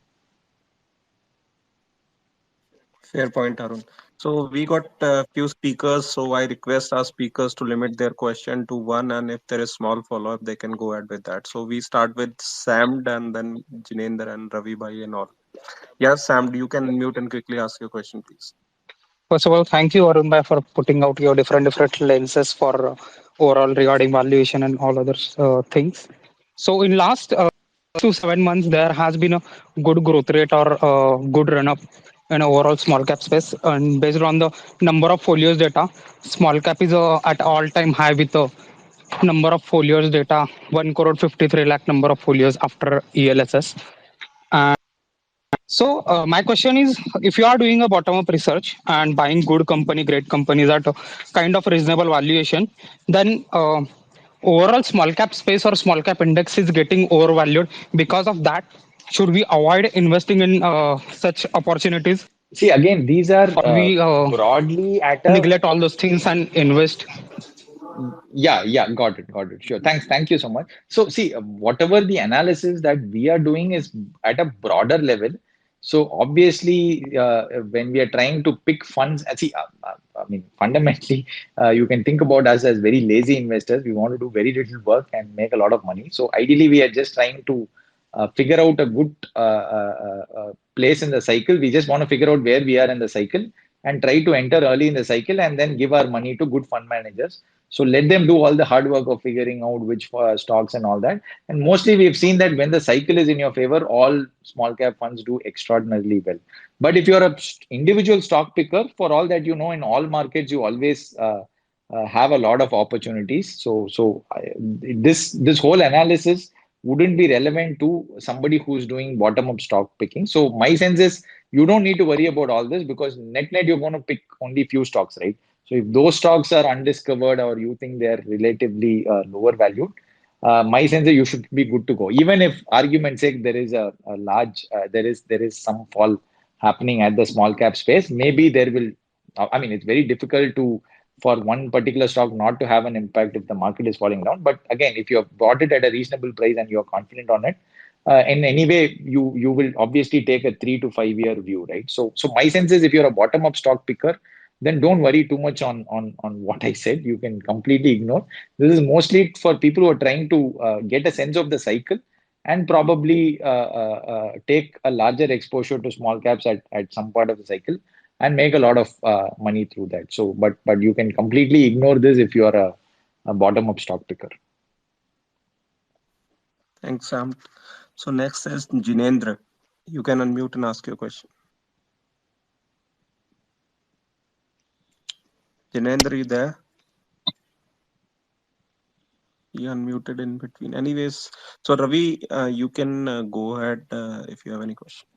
Fair point, Arun. So we got a few speakers, so I request our speakers to limit their question to one, and if there is small follow-up, they can go ahead with that. So we start with Sam, and then Jinendra and Ravi Bhai and all. Yes, Sam, you can unmute and quickly ask your question, please. First of all, thank you, Arun, bhai, for putting out your different lenses for overall regarding valuation and all other things. So, in last 6 to 7 months, there has been a good growth rate or good run up in overall small cap space, and based on the number of folios data, small cap is at all time high with the number of folios data 1 crore 53 lakh number of folios after ELSS. So my question is, if you are doing a bottom-up research and buying good company, great companies at a kind of reasonable valuation, then overall small cap space or small cap index is getting overvalued. Because of that, should we avoid investing in such opportunities, See, again, these are or we broadly at a neglect all those things and invest? Yeah, yeah, got it. Sure. Thank you so much. So, see, whatever the analysis that we are doing is at a broader level. So, obviously, when we are trying to pick funds, I mean, fundamentally, you can think about us as very lazy investors. We want to do very little work and make a lot of money. So, ideally, we are just trying to figure out a good place in the cycle. We just want to figure out where we are in the cycle and try to enter early in the cycle and then give our money to good fund managers, so let them do all the hard work of figuring out which stocks and all that. And mostly we've seen that when the cycle is in your favor, all small cap funds do extraordinarily well. But if you're a individual stock picker, for all that you know, in all markets, you always have a lot of opportunities. This whole analysis wouldn't be relevant to somebody who's doing bottom up stock picking. So my sense is you don't need to worry about all this because net you're going to pick only few stocks, right? So if those stocks are undiscovered or you think they're relatively lower valued, my sense is you should be good to go. Even if argument's sake there is a large there is some fall happening at the small cap space, maybe there will. I mean, it's very difficult to for one particular stock not to have an impact if the market is falling down. But again, if you have bought it at a reasonable price and you're confident on it, in any way you will obviously take a 3 to 5 year view, right? So my sense is if you're a bottom up stock picker, then don't worry too much on what I said. You can completely ignore. This is mostly for people who are trying to get a sense of the cycle and probably take a larger exposure to small caps at some part of the cycle and make a lot of money through that. So, but you can completely ignore this if you are a bottom up stock picker. Thanks, Sam. So next is Jinendra. You can unmute and ask your question. Jinendra, you there? You unmuted in between. Anyways, so Ravi, you can go ahead if you have any question.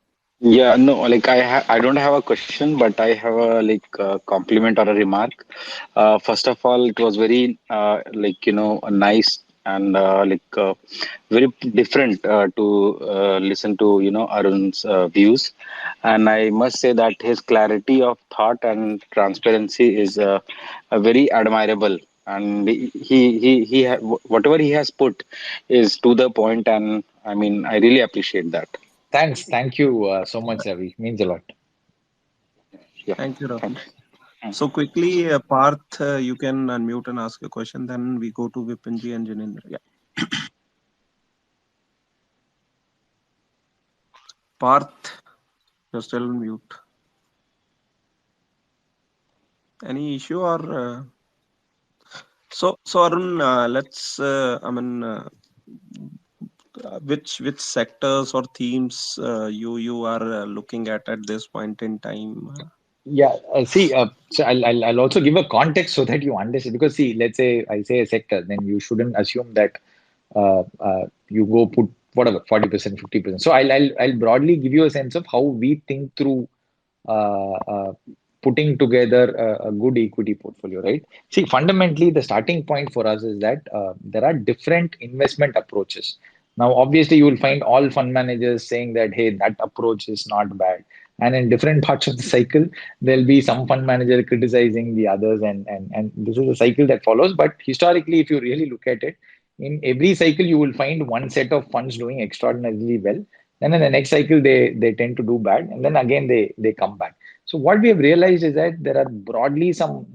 Yeah, no, like I don't have a question, but I have a compliment or a remark. First of all, it was very nice and very different to listen to Arun's views, and I must say that his clarity of thought and transparency is very admirable. And whatever he has put is to the point, and I mean I really appreciate that. Thanks. Thank you so much, Ravi. Means a lot. Yeah, Thank you, Ravi. thanks. So quickly, Parth, you can unmute and ask a question. Then we go to Vipinji and Jinendra. Yeah, Parth, you're still on mute. Any issue or so Arun? Let's. Which sectors or themes you are looking at this point in time? Yeah, see, so I'll also give a context so that you understand. Because see, let's say I say a sector, then you shouldn't assume that you go put whatever 40%, 50%. So I'll broadly give you a sense of how we think through uh, uh, putting together a good equity portfolio, right? See, fundamentally, the starting point for us is that there are different investment approaches. Now, obviously, you will find all fund managers saying that, hey, that approach is not bad. And in different parts of the cycle, there'll be some fund manager criticizing the others, and this is a cycle that follows. But historically, if you really look at it, in every cycle, you will find one set of funds doing extraordinarily well. Then in the next cycle, they tend to do bad, and then again they come back. So what we have realized is that there are broadly some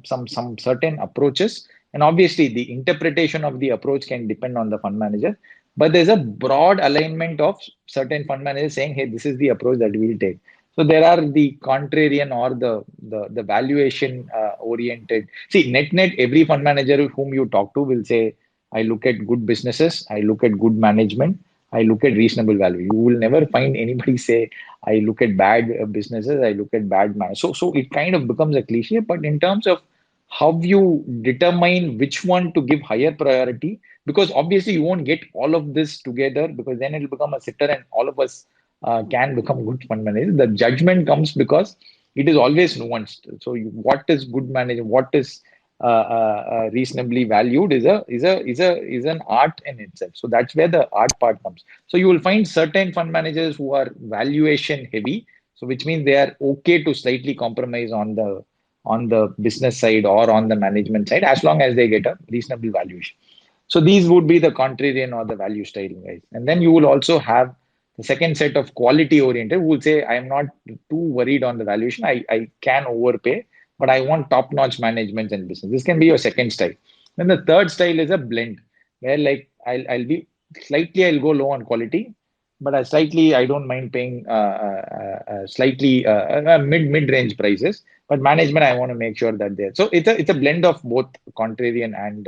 certain approaches, and obviously the interpretation of the approach can depend on the fund manager. But there's a broad alignment of certain fund managers saying, "Hey, this is the approach that we'll take." So there are the contrarian or the valuation oriented. See, net every fund manager whom you talk to will say, "I look at good businesses, I look at good management, I look at reasonable value." You will never find anybody say, "I look at bad businesses, I look at bad man." So it kind of becomes a cliche. But in terms of how you determine which one to give higher priority, because obviously you won't get all of this together, because then it'll become a sector and all of us can become good fund managers. The judgment comes because it is always nuanced. So what is good management, what is reasonably valued is an art in itself. So that's where the art part comes. So you will find certain fund managers who are valuation heavy, so which means they are okay to slightly compromise on the business side or on the management side as long as they get a reasonable valuation. So these would be the contrarian or the value style guys. And then you will also have the second set of quality oriented who will say, I am not too worried on the valuation. I can overpay, but I want top notch management and business. This can be your second style. Then the third style is a blend where like I'll be slightly, I'll go low on quality, but I don't mind paying slightly mid range prices. But management, I want to make sure that they're so it's a blend of both contrarian and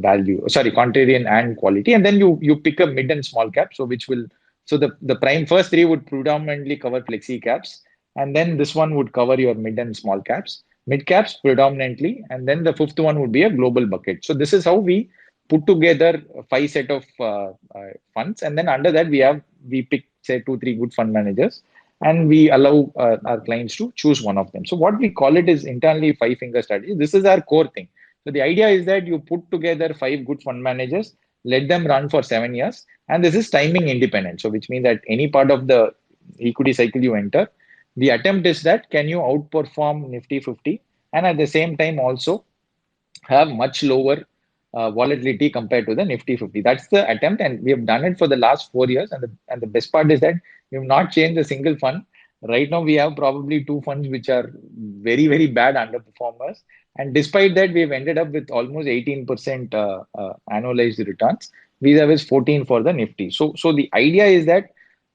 value. Sorry, contrarian and quality, and then you pick a mid and small cap. So which will so the prime first three would predominantly cover flexi caps, and then this one would cover your mid and small caps, mid caps predominantly, and then the fifth one would be a global bucket. So this is how we put together five set of funds, and then under that we pick say two three good fund managers, and we allow our clients to choose one of them. So what we call it is internally five finger strategy. This is our core thing. So the idea is that you put together five good fund managers, let them run for 7 years, and this is timing independent. So which means that any part of the equity cycle you enter, the attempt is that can you outperform Nifty 50 and at the same time also have much lower volatility compared to the Nifty 50. That's the attempt, and we have done it for the last 4 years. And the best part is that we have not changed a single fund. Right now, we have probably two funds which are very, very bad underperformers. And despite that, we've ended up with almost 18% annualized returns. Vis-a-vis 14 for the Nifty. So the idea is that,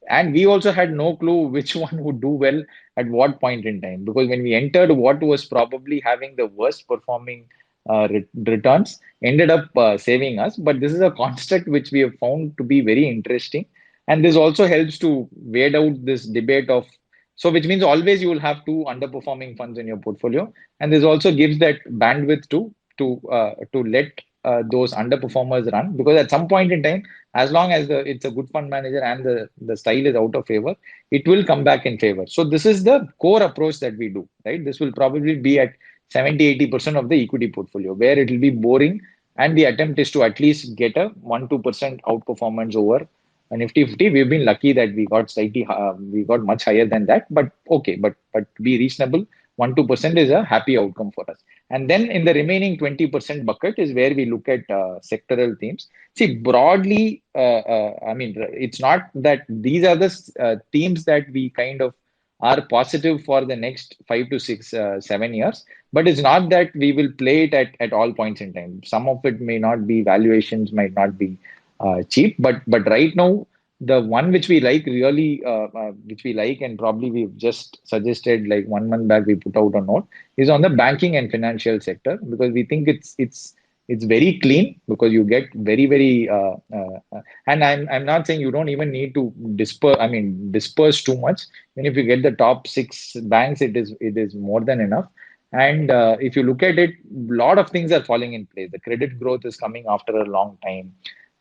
and we also had no clue which one would do well at what point in time, because when we entered, what was probably having the worst performing returns ended up saving us. But this is a construct which we have found to be very interesting, and this also helps to wade out this debate of so which means always you will have two underperforming funds in your portfolio, and this also gives that bandwidth to let those underperformers run, because at some point in time, as long as it's a good fund manager and the style is out of favor, it will come back in favor. So this is the core approach that we do, right? This will probably be at 70-80% of the equity portfolio, where it will be boring, and the attempt is to at least get a 1-2% outperformance over a Nifty 50. We've been lucky that we got much higher than that, but okay, but to be reasonable, 1-2% is a happy outcome for us. And then in the remaining 20% bucket is where we look at sectoral themes. See, broadly, I mean, it's not that these are the themes that we kind of are positive for the next 5 to 6, 7 years. But it's not that we will play it at all points in time. Some of it may not be valuations, might not be cheap. But right now, the one which we like really, which we like, and probably we've just suggested like 1 month back we put out a note, is on the banking and financial sector, because we think it's It's very clean because you get very and I'm not saying you don't even need to disperse too much. Even if you get the top six banks, it is more than enough. And if you look at it, a lot of things are falling in place. The credit growth is coming after a long time,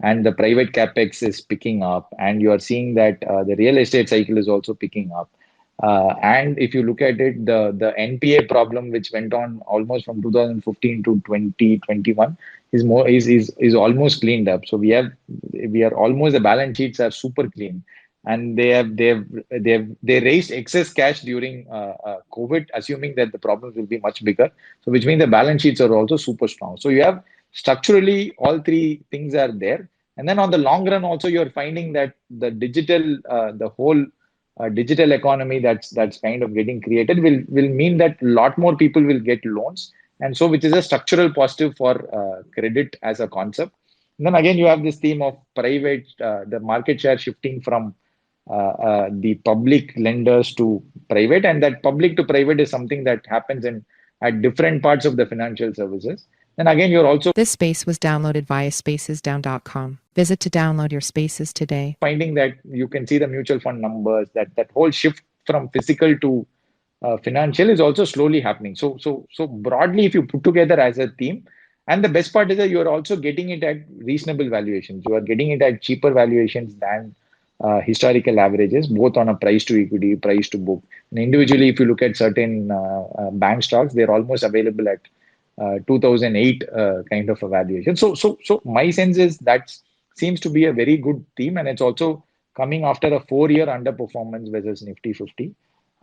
and the private capex is picking up, and you are seeing that the real estate cycle is also picking up. And if you look at it, the NPA problem, which went on almost from 2015 to 2021, is almost cleaned up. So we are almost, the balance sheets are super clean, and they raised excess cash during COVID, assuming that the problems will be much bigger. So which means the balance sheets are also super strong. So you have structurally all three things are there. And then on the long run, also you're finding that the whole digital economy that's kind of getting created will mean that a lot more people will get loans, and so which is a structural positive for credit as a concept. And then again, you have this theme of the market share shifting from the public lenders to private, and that public to private is something that happens in at different parts of the financial services. Then again, you're also This space was downloaded via spacesdown.com. Visit to download your spaces today. finding that you can see the mutual fund numbers, that whole shift from physical to financial is also slowly happening. So broadly, if you put together as a theme, and the best part is that you are also getting it at reasonable valuations. You are getting it at cheaper valuations than historical averages, both on a price to equity, price to book. And individually, if you look at certain bank stocks, they're almost available at 2008 kind of a valuation. So my sense is that seems to be a very good theme, and it's also coming after a 4-year underperformance versus Nifty 50.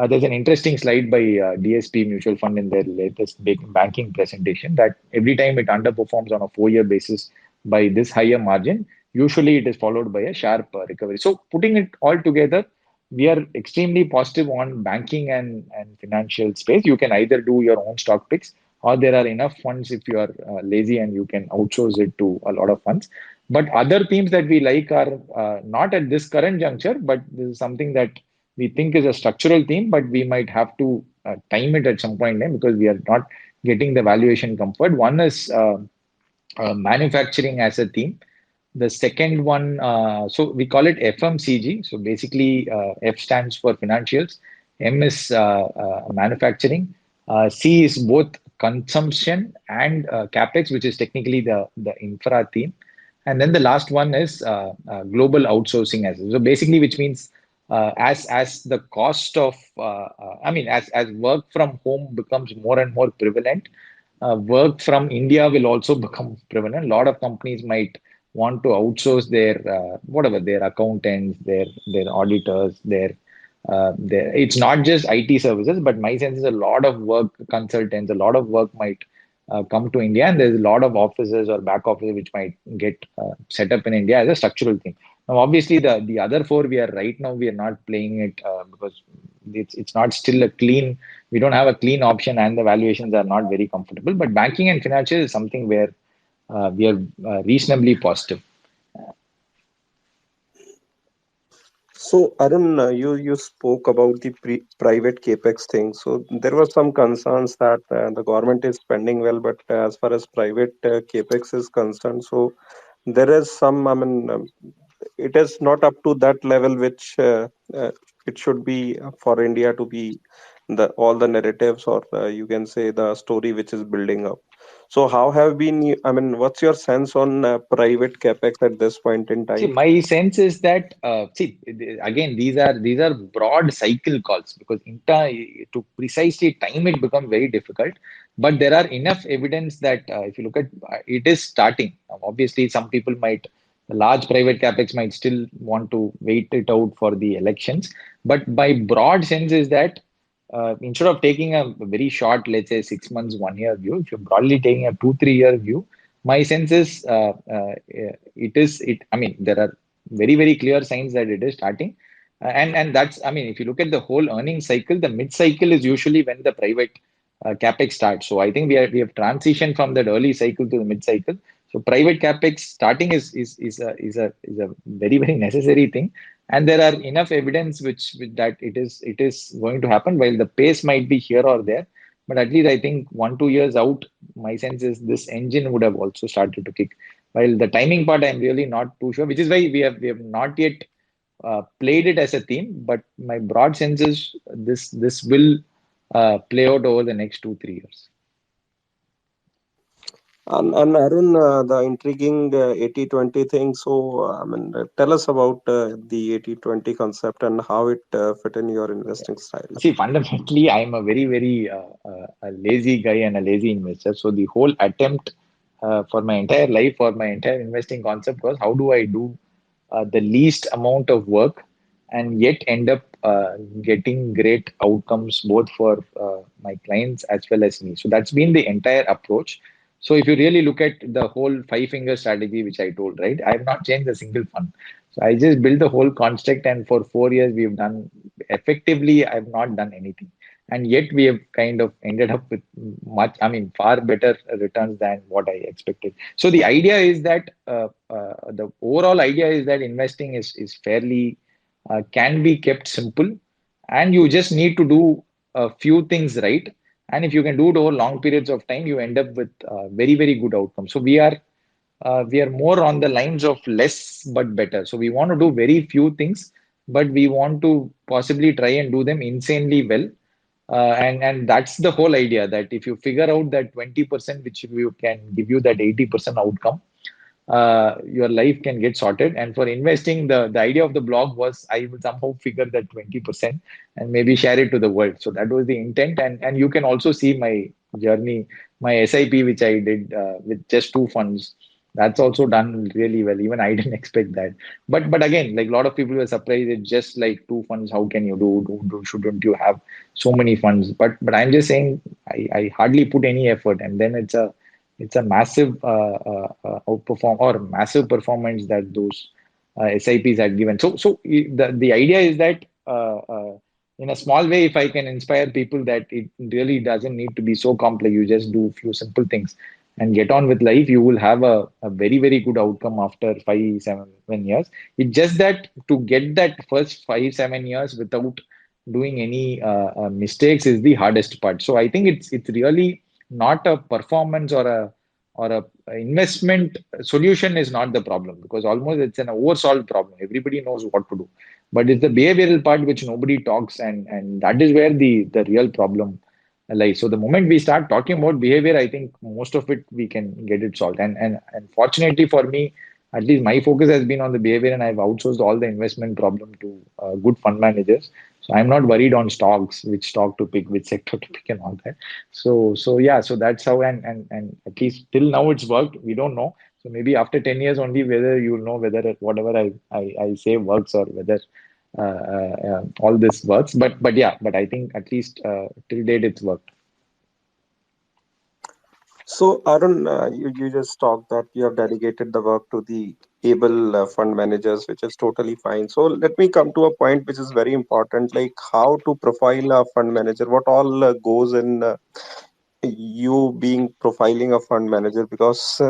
There's an interesting slide by DSP Mutual Fund in their latest banking presentation that every time it underperforms on a 4-year basis by this higher margin, usually it is followed by a sharp recovery. So putting it all together, we are extremely positive on banking and financial space. You can either do your own stock picks, or there are enough funds if you are lazy and you can outsource it to a lot of funds. But other themes that we like are not at this current juncture, but this is something that we think is a structural theme, but we might have to time it at some point in time because we are not getting the valuation comfort. One is manufacturing as a theme. The second one, so we call it FMCG. So basically, F stands for financials, M is manufacturing, C is both consumption and Capex, which is technically the infra theme. And then the last one is global outsourcing as well. So basically, which means as the cost of, as work from home becomes more and more prevalent, work from India will also become prevalent. A lot of companies might want to outsource their whatever, their accountants, their auditors, their it's not just IT services, but my sense is a lot of work consultants, a lot of work might come to India, and there's a lot of offices or back offices which might get set up in India as a structural thing. Now, obviously, the other four we are not playing it because it's not still a clean. We don't have a clean option, and the valuations are not very comfortable. But banking and financial is something where we are reasonably positive. So, Arun, you spoke about the private capex thing. So, there were some concerns that the government is spending well, but as far as private capex is concerned, so there is some. I mean, it is not up to that level which it should be for India to be the all the narratives, or you can say the story which is building up. So, how have been? I mean, what's your sense on private capex at this point in See, time? my sense is that again, these are broad cycle calls because to precisely time it becomes very difficult. But there are enough evidence that if you look at it is starting. Obviously, some people might, the large private capex might still want to wait it out for the elections. But my broad sense is that instead of taking a very short, let's say 6 months, 1 year view, if you're broadly taking a 2-3 year view, my sense is I mean, there are very clear signs that it is starting. And that's, I mean, if you look at the whole earnings cycle, the mid cycle is usually when the private capex starts. So I think we have transitioned from that early cycle to the mid cycle. So private capex starting is a very necessary thing, and there are enough evidence which that it is going to happen. While the pace might be here or there, But at least I think 1 2 years out, my sense is this engine would have also started to kick. While the timing part, I'm really not too sure, which is why we have not yet played it as a theme. But my broad sense is this will play out over the next 2 3 years. And Arun, the intriguing 80-20 thing. So, tell us about the 80-20 concept and how it fit in your investing style. See, fundamentally, I'm a very a lazy guy and a lazy investor. So the whole attempt for my entire life, for my entire investing concept was how do I do the least amount of work and yet end up getting great outcomes both for my clients as well as me. So that's been the entire approach. So if you really look at the whole five finger strategy, which I told, right, I have not changed a single fund. So I just built the whole construct, and for 4 years we've done effectively. I've not done anything, and yet we have kind of ended up with much, I mean, far better returns than what I expected. So the idea is that the overall idea is that investing is fairly can be kept simple, and you just need to do a few things right. And if you can do it over long periods of time, you end up with very good outcomes. So we are more on the lines of less but better. So we want to do very few things, but we want to possibly try and do them insanely well. And that's the whole idea, that if you figure out that 20% which you can give you that 80% outcome, your life can get sorted. And for investing, the idea of the blog was I will somehow figure that 20% and maybe share it to the world. So that was the intent. And you can also see my journey, my SIP, which I did with just two funds. That's also done really well. Even I didn't expect that. But again, like a lot of people were surprised. It's just like two funds. How can you shouldn't you have so many funds? But I'm just saying I hardly put any effort, and then it's a massive outperform or massive performance that those SIPs had given. So the idea is that in a small way, if I can inspire people that it really doesn't need to be so complex, you just do a few simple things and get on with life, you will have a very good outcome after 5 7 years. It's just that to get that first 5 7 years without doing any mistakes is the hardest part. So I think it's really not a performance or a investment solution is not the problem, because almost it's an oversolved problem. Everybody knows what to do, but it's the behavioral part which nobody talks, and that is where the real problem lies. So the moment we start talking about behavior, I think most of it we can get it solved. And fortunately for me, at least my focus has been on the behavior, and I've outsourced all the investment problem to good fund managers. So I'm not worried on stocks, which stock to pick, which sector to pick, and all that. So yeah, so that's how, and at least till now it's worked. We don't know. So maybe after 10 years only whether you'll know whether whatever I say works, or whether all this works. But yeah, but I think at least till date it's worked. So, Arun, you just talked that you have dedicated the work to the able fund managers, which is totally fine. So, let me come to a point which is very important, like how to profile a fund manager. What all goes in you being profiling a fund manager? Because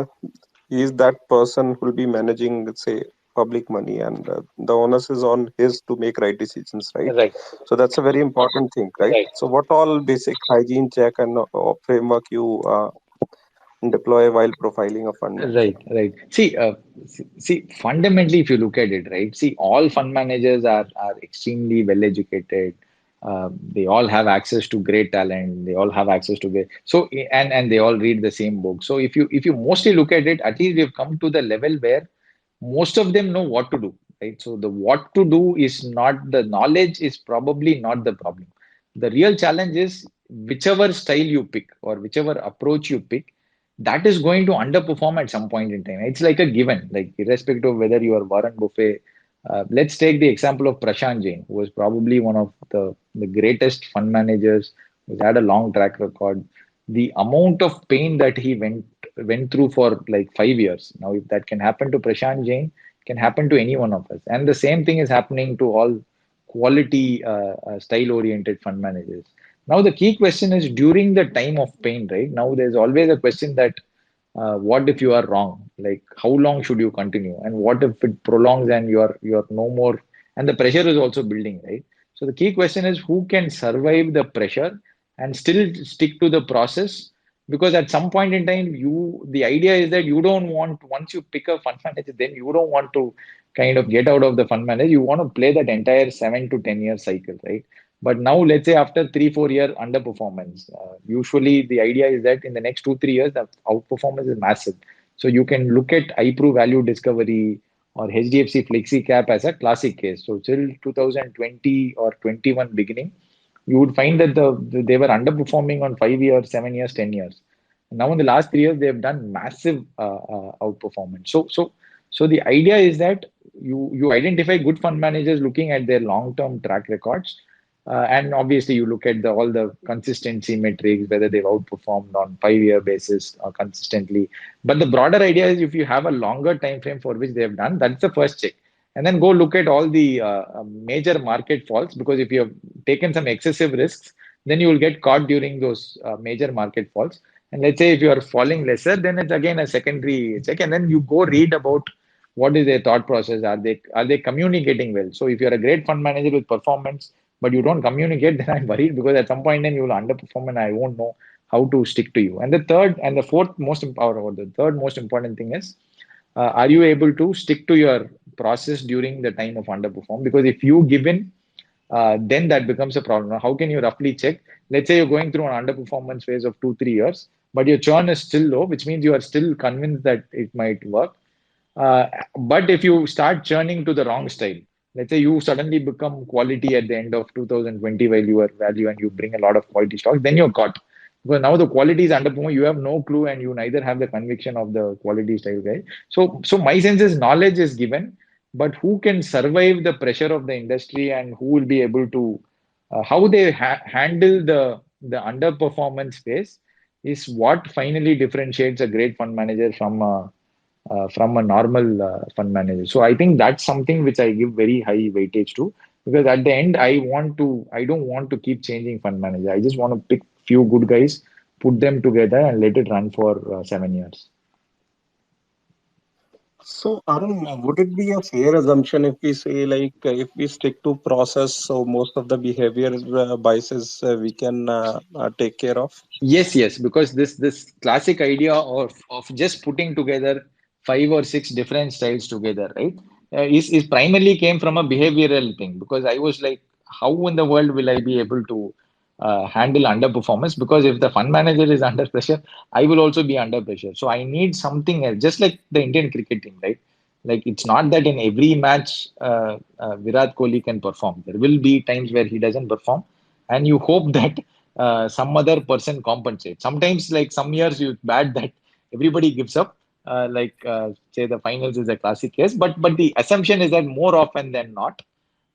he is that person who will be managing, let's say, public money, and the onus is on his to make right decisions, right? Right. So that's a very important thing, right? So, what all basic hygiene check and framework you deploy while profiling a fund manager? Right. See, fundamentally, if you look at it, right, see, all fund managers are extremely well educated. They all have access to great talent. They all have access to great, so and they all read the same book. So if you mostly look at it, at least we've come to the level where most of them know what to do, right? So the what to do is not the knowledge is probably not the problem. The real challenge is whichever style you pick or whichever approach you pick, that is going to underperform at some point in time. It's like a given, like irrespective of whether you are Warren Buffett. Let's take the example of Prashant Jain, who was probably one of the greatest fund managers, who's had a long track record. The amount of pain that he went through for like 5 years. Now, if that can happen to Prashant Jain, it can happen to any one of us. And the same thing is happening to all quality style-oriented fund managers. Now, the key question is during the time of pain, right? Now, there's always a question that what if you are wrong? Like, how long should you continue? And what if it prolongs and you're no more? And the pressure is also building, right? So the key question is who can survive the pressure and still stick to the process, because at some point in time, the idea is that you don't want, once you pick a fund manager, then you don't want to kind of get out of the fund manager. You want to play that entire 7 to 10 year cycle, right? But now, let's say after 3 4 year underperformance, usually the idea is that in the next 2 3 years, the outperformance is massive. So you can look at iPro Value Discovery or HDFC Flexi Cap as a classic case. So till 2020 or 21 beginning, you would find that they were underperforming on 5 years, 7 years, 10 years. Now in the last 3 years, they have done massive outperformance. So the idea is that you identify good fund managers looking at their long-term track records, and obviously you look at all the consistency metrics, whether they've outperformed on 5 year basis or consistently. But the broader idea is if you have a longer time frame for which they have done, that's the first check. And then go look at all the major market falls, because if you have taken some excessive risks, then you will get caught during those major market falls. And let's say if you are falling lesser, then it's again a secondary check. And then you go read about what is their thought process. Are they communicating well? So if you're a great fund manager with performance, but you don't communicate, then I'm worried, because at some point then you will underperform and I won't know how to stick to you. And the third and the fourth most important, or the third most important thing is, are you able to stick to your process during the time of underperform? Because if you give in, then that becomes a problem. Now, how can you roughly check? Let's say you're going through an underperformance phase of 2 3 years, but your churn is still low, which means you are still convinced that it might work. But if you start churning to the wrong style, let's say you suddenly become quality at the end of 2020 while you are value and you bring a lot of quality stocks, then you're caught. Because now the quality is underperforming, you have no clue and you neither have the conviction of the quality style guy. So my sense is knowledge is given, but who can survive the pressure of the industry and who will be able to, how they handle the underperformance phase is what finally differentiates a great fund manager from a normal fund manager. So I think that's something which I give very high weightage to, because at the end I don't want to keep changing fund manager. I just want to pick few good guys, put them together and let it run for 7 years. So, Arun, would it be a fair assumption if we say, like, if we stick to process, so most of the behavior biases we can take care of? Yes, because this classic idea of just putting together 5 or 6 different styles together, right? Is primarily came from a behavioral thing, because I was like, how in the world will I be able to handle underperformance? Because if the fund manager is under pressure, I will also be under pressure. So I need something else, just like the Indian cricket team, right? Like it's not that in every match Virat Kohli can perform. There will be times where he doesn't perform, and you hope that some other person compensates. Sometimes, like some years, you bad that everybody gives up. Say the finals is a classic case, but the assumption is that more often than not,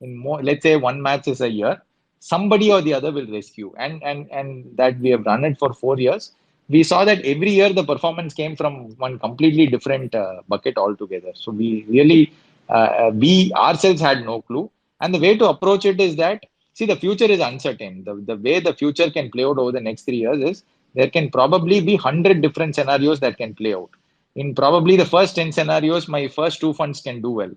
in more, let's say one match is a year, somebody or the other will rescue, and that we have run it for 4 years. We saw that every year the performance came from one completely different bucket altogether. So we ourselves had no clue, and the way to approach it is that, see, the future is uncertain. The way the future can play out over the next 3 years is there can probably be 100 different scenarios that can play out. In probably the first 10 scenarios, my first two funds can do well.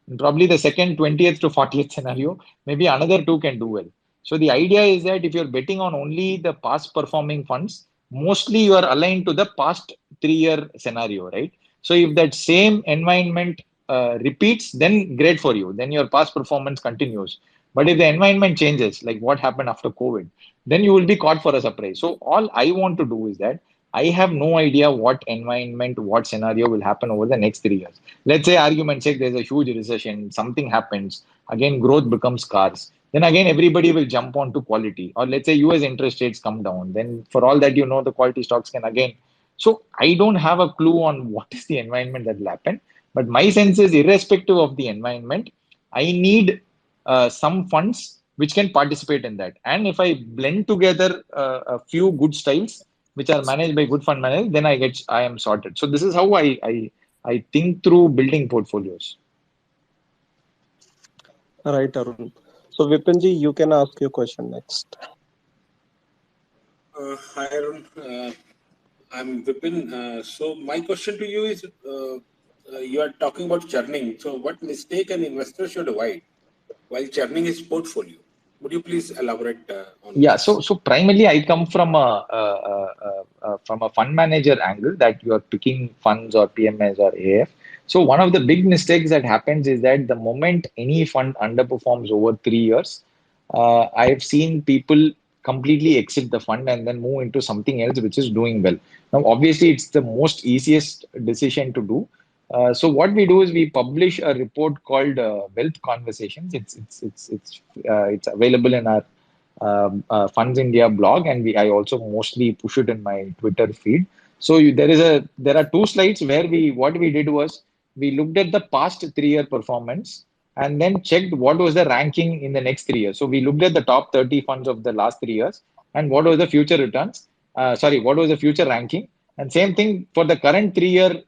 In probably the second 20th to 40th scenario, maybe another two can do well. So the idea is that if you're betting on only the past performing funds, mostly you are aligned to the past 3 year scenario, right? So if that same environment repeats, then great for you. Then your past performance continues. But if the environment changes, like what happened after COVID, then you will be caught for a surprise. So all I want to do is that I have no idea what environment, what scenario will happen over the next 3 years. Let's say, argument's sake, there's a huge recession, something happens, again, growth becomes scarce. Then again, everybody will jump on to quality. Or let's say US interest rates come down. Then for all that, the quality stocks can again. So I don't have a clue on what is the environment that will happen. But my sense is, irrespective of the environment, I need some funds which can participate in that. And if I blend together a few good styles which are managed by good fund managers, then I am sorted. So this is how I think through building portfolios. Right, Arun. So, Vipinji, you can ask your question next. Hi, Arun. I'm Vipin. So my question to you is, you are talking about churning. So what mistake an investor should avoid while churning his portfolio? Would you please elaborate on Yeah, this? so primarily I come from a fund manager angle, that you are picking funds or PMS or AF. So one of the big mistakes that happens is that the moment any fund underperforms over 3 years, I've seen people completely exit the fund and then move into something else which is doing well. Now, obviously, it's the most easiest decision to do. So what we do is we publish a report called Wealth Conversations. It's available in our FundsIndia blog, and I also mostly push it in my Twitter feed. So there are two slides where what we did was we looked at the past 3 year performance and then checked what was the ranking in the next 3 years. So we looked at the top 30 funds of the last 3 years and what was the future returns. What was the future ranking? And same thing for the current 3 year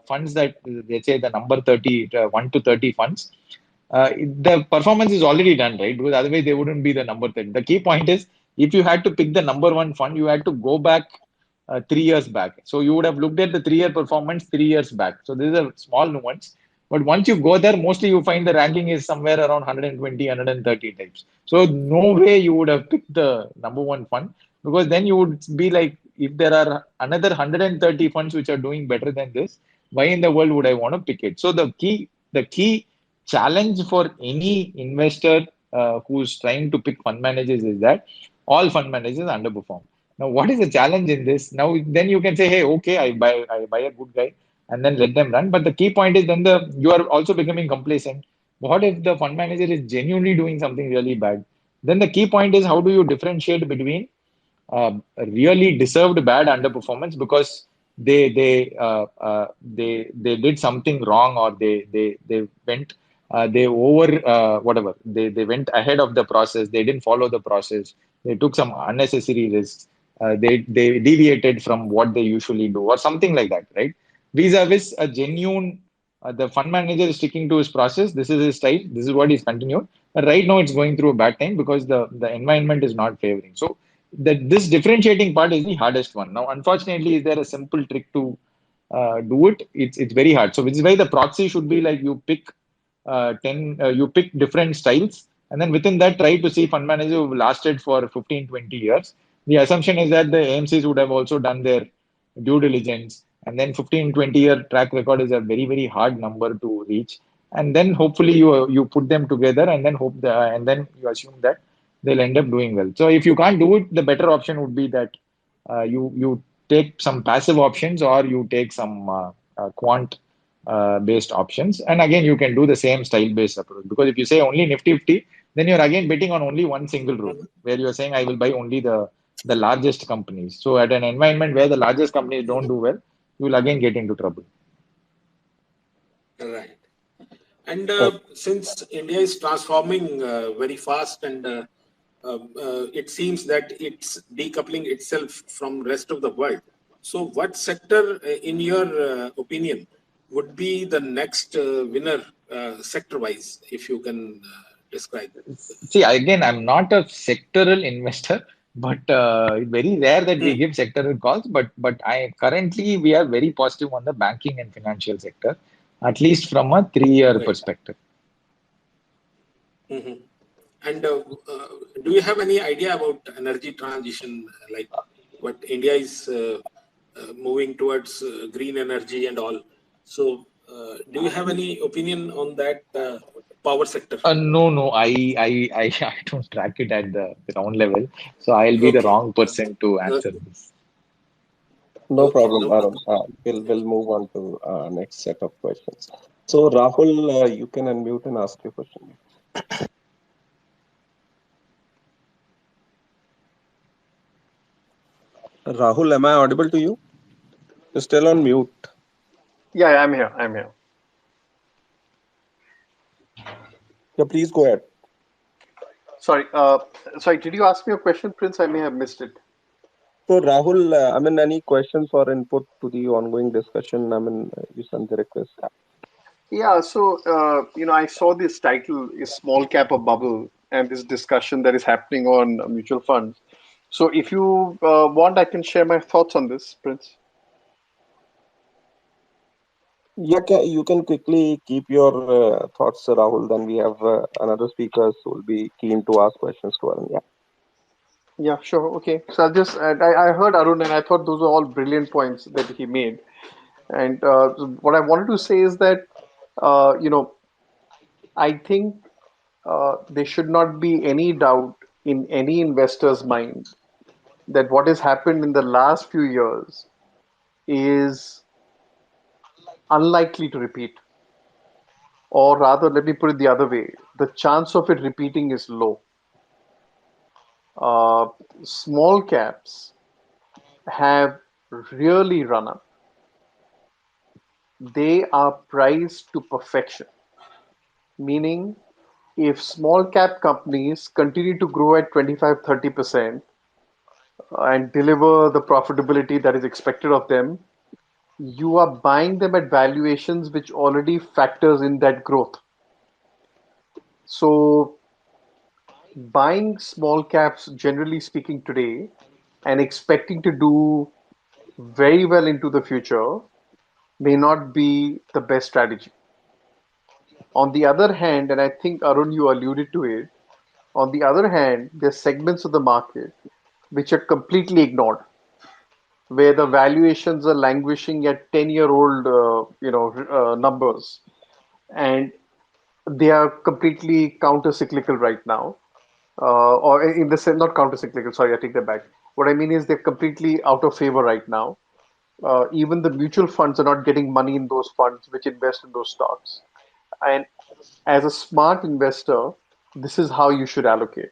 funds, that let's say the number 30, 1 to 30 funds, the performance is already done, right? Because otherwise they wouldn't be the number 10. The key point is, if you had to pick the number one fund, you had to go back 3 years back. So you would have looked at the 3 year performance 3 years back. So this is a small nuance. But once you go there, mostly you find the ranking is somewhere around 120, 130 types. So no way you would have picked the number one fund, because then you would be like, if there are another 130 funds which are doing better than this, why in the world would I want to pick it? So the key challenge for any investor who's trying to pick fund managers is that all fund managers underperform. Now, what is the challenge in this? Now, then you can say, hey, okay, I buy a good guy and then let them run. But the key point is then you are also becoming complacent. What if the fund manager is genuinely doing something really bad? Then the key point is, how do you differentiate between really deserved bad underperformance because they did something wrong, or they went they over whatever they went ahead of the process, they didn't follow the process, they took some unnecessary risks, they deviated from what they usually do or something like that, right? Vis-a-vis a genuine, the fund manager is sticking to his process, this is his style, this is what he's continued, but right now it's going through a bad time because the environment is not favoring. So this differentiating part is the hardest one. Now, unfortunately, is there a simple trick to do it? It's very hard. So, which is why the proxy should be like, you pick you pick different styles, and then within that, try to see fund managers who lasted for 15, 20 years. The assumption is that the AMCs would have also done their due diligence, and then 15, 20-year track record is a very, very hard number to reach. And then hopefully you put them together, and then and then you assume that they'll end up doing well. So if you can't do it, the better option would be that you take some passive options, or you take some quant based options. And again, you can do the same style based approach, because if you say only Nifty 50, then you're again betting on only one single rule, where you're saying I will buy only the largest companies. So at an environment where the largest companies don't do well, you will again get into trouble. Right. And Okay. since India is transforming very fast, and it seems that it's decoupling itself from rest of the world. So what sector, in your opinion, would be the next winner sector-wise, if you can describe? See, again, I'm not a sectoral investor, but it's very rare that we Hmm. give sectoral calls. But I currently we are very positive on the banking and financial sector, at least from a 3 year Right. perspective. Mhm. And do you have any idea about energy transition, like what India is moving towards green energy and all? So, do you have any opinion on that power sector? No, I don't track it at the ground level, so I'll be the Okay. wrong person to answer Okay. this. No Okay. problem, No Arun. problem. We'll move on to next set of questions. So Rahul, you can unmute and ask your question. Rahul, am I audible to you? You're still on mute. Yeah, I'm here. I'm here. Yeah, please go ahead. Sorry. Sorry. Did you ask me a question, Prince? I may have missed it. So Rahul, I mean, any questions or input to the ongoing discussion? I mean, you send the request. Yeah. So, I saw this title is "Small Cap or Bubble," and this discussion that is happening on mutual funds. So, if you want, I can share my thoughts on this, Prince. Yeah, you can quickly keep your thoughts, Rahul. Then we have another speakers who will be keen to ask questions to Arun. Yeah. Yeah, sure. Okay. So I'll just, I heard Arun and I thought those were all brilliant points that he made. And what I wanted to say is that, you know, I think there should not be any doubt in any investor's mind that what has happened in the last few years is unlikely to repeat. Or rather, let me put it the other way, the chance of it repeating is low. Uh, Small caps have really run up. They are priced to perfection, meaning if small cap companies continue to grow at 25-30% and deliver the profitability that is expected of them, you are buying them at valuations which already factors in that growth. So buying small caps, generally speaking, today and expecting to do very well into the future may not be the best strategy. On the other hand, and I think Arun, you alluded to it, on the other hand, there's segments of the market which are completely ignored, where the valuations are languishing at 10-year-old, numbers, and they are completely counter-cyclical right now. Or in the sense, not counter-cyclical. Sorry, I take that back. What I mean is they're completely out of favor right now. Even the mutual funds are not getting money in those funds which invest in those stocks. And as a smart investor, this is how you should allocate.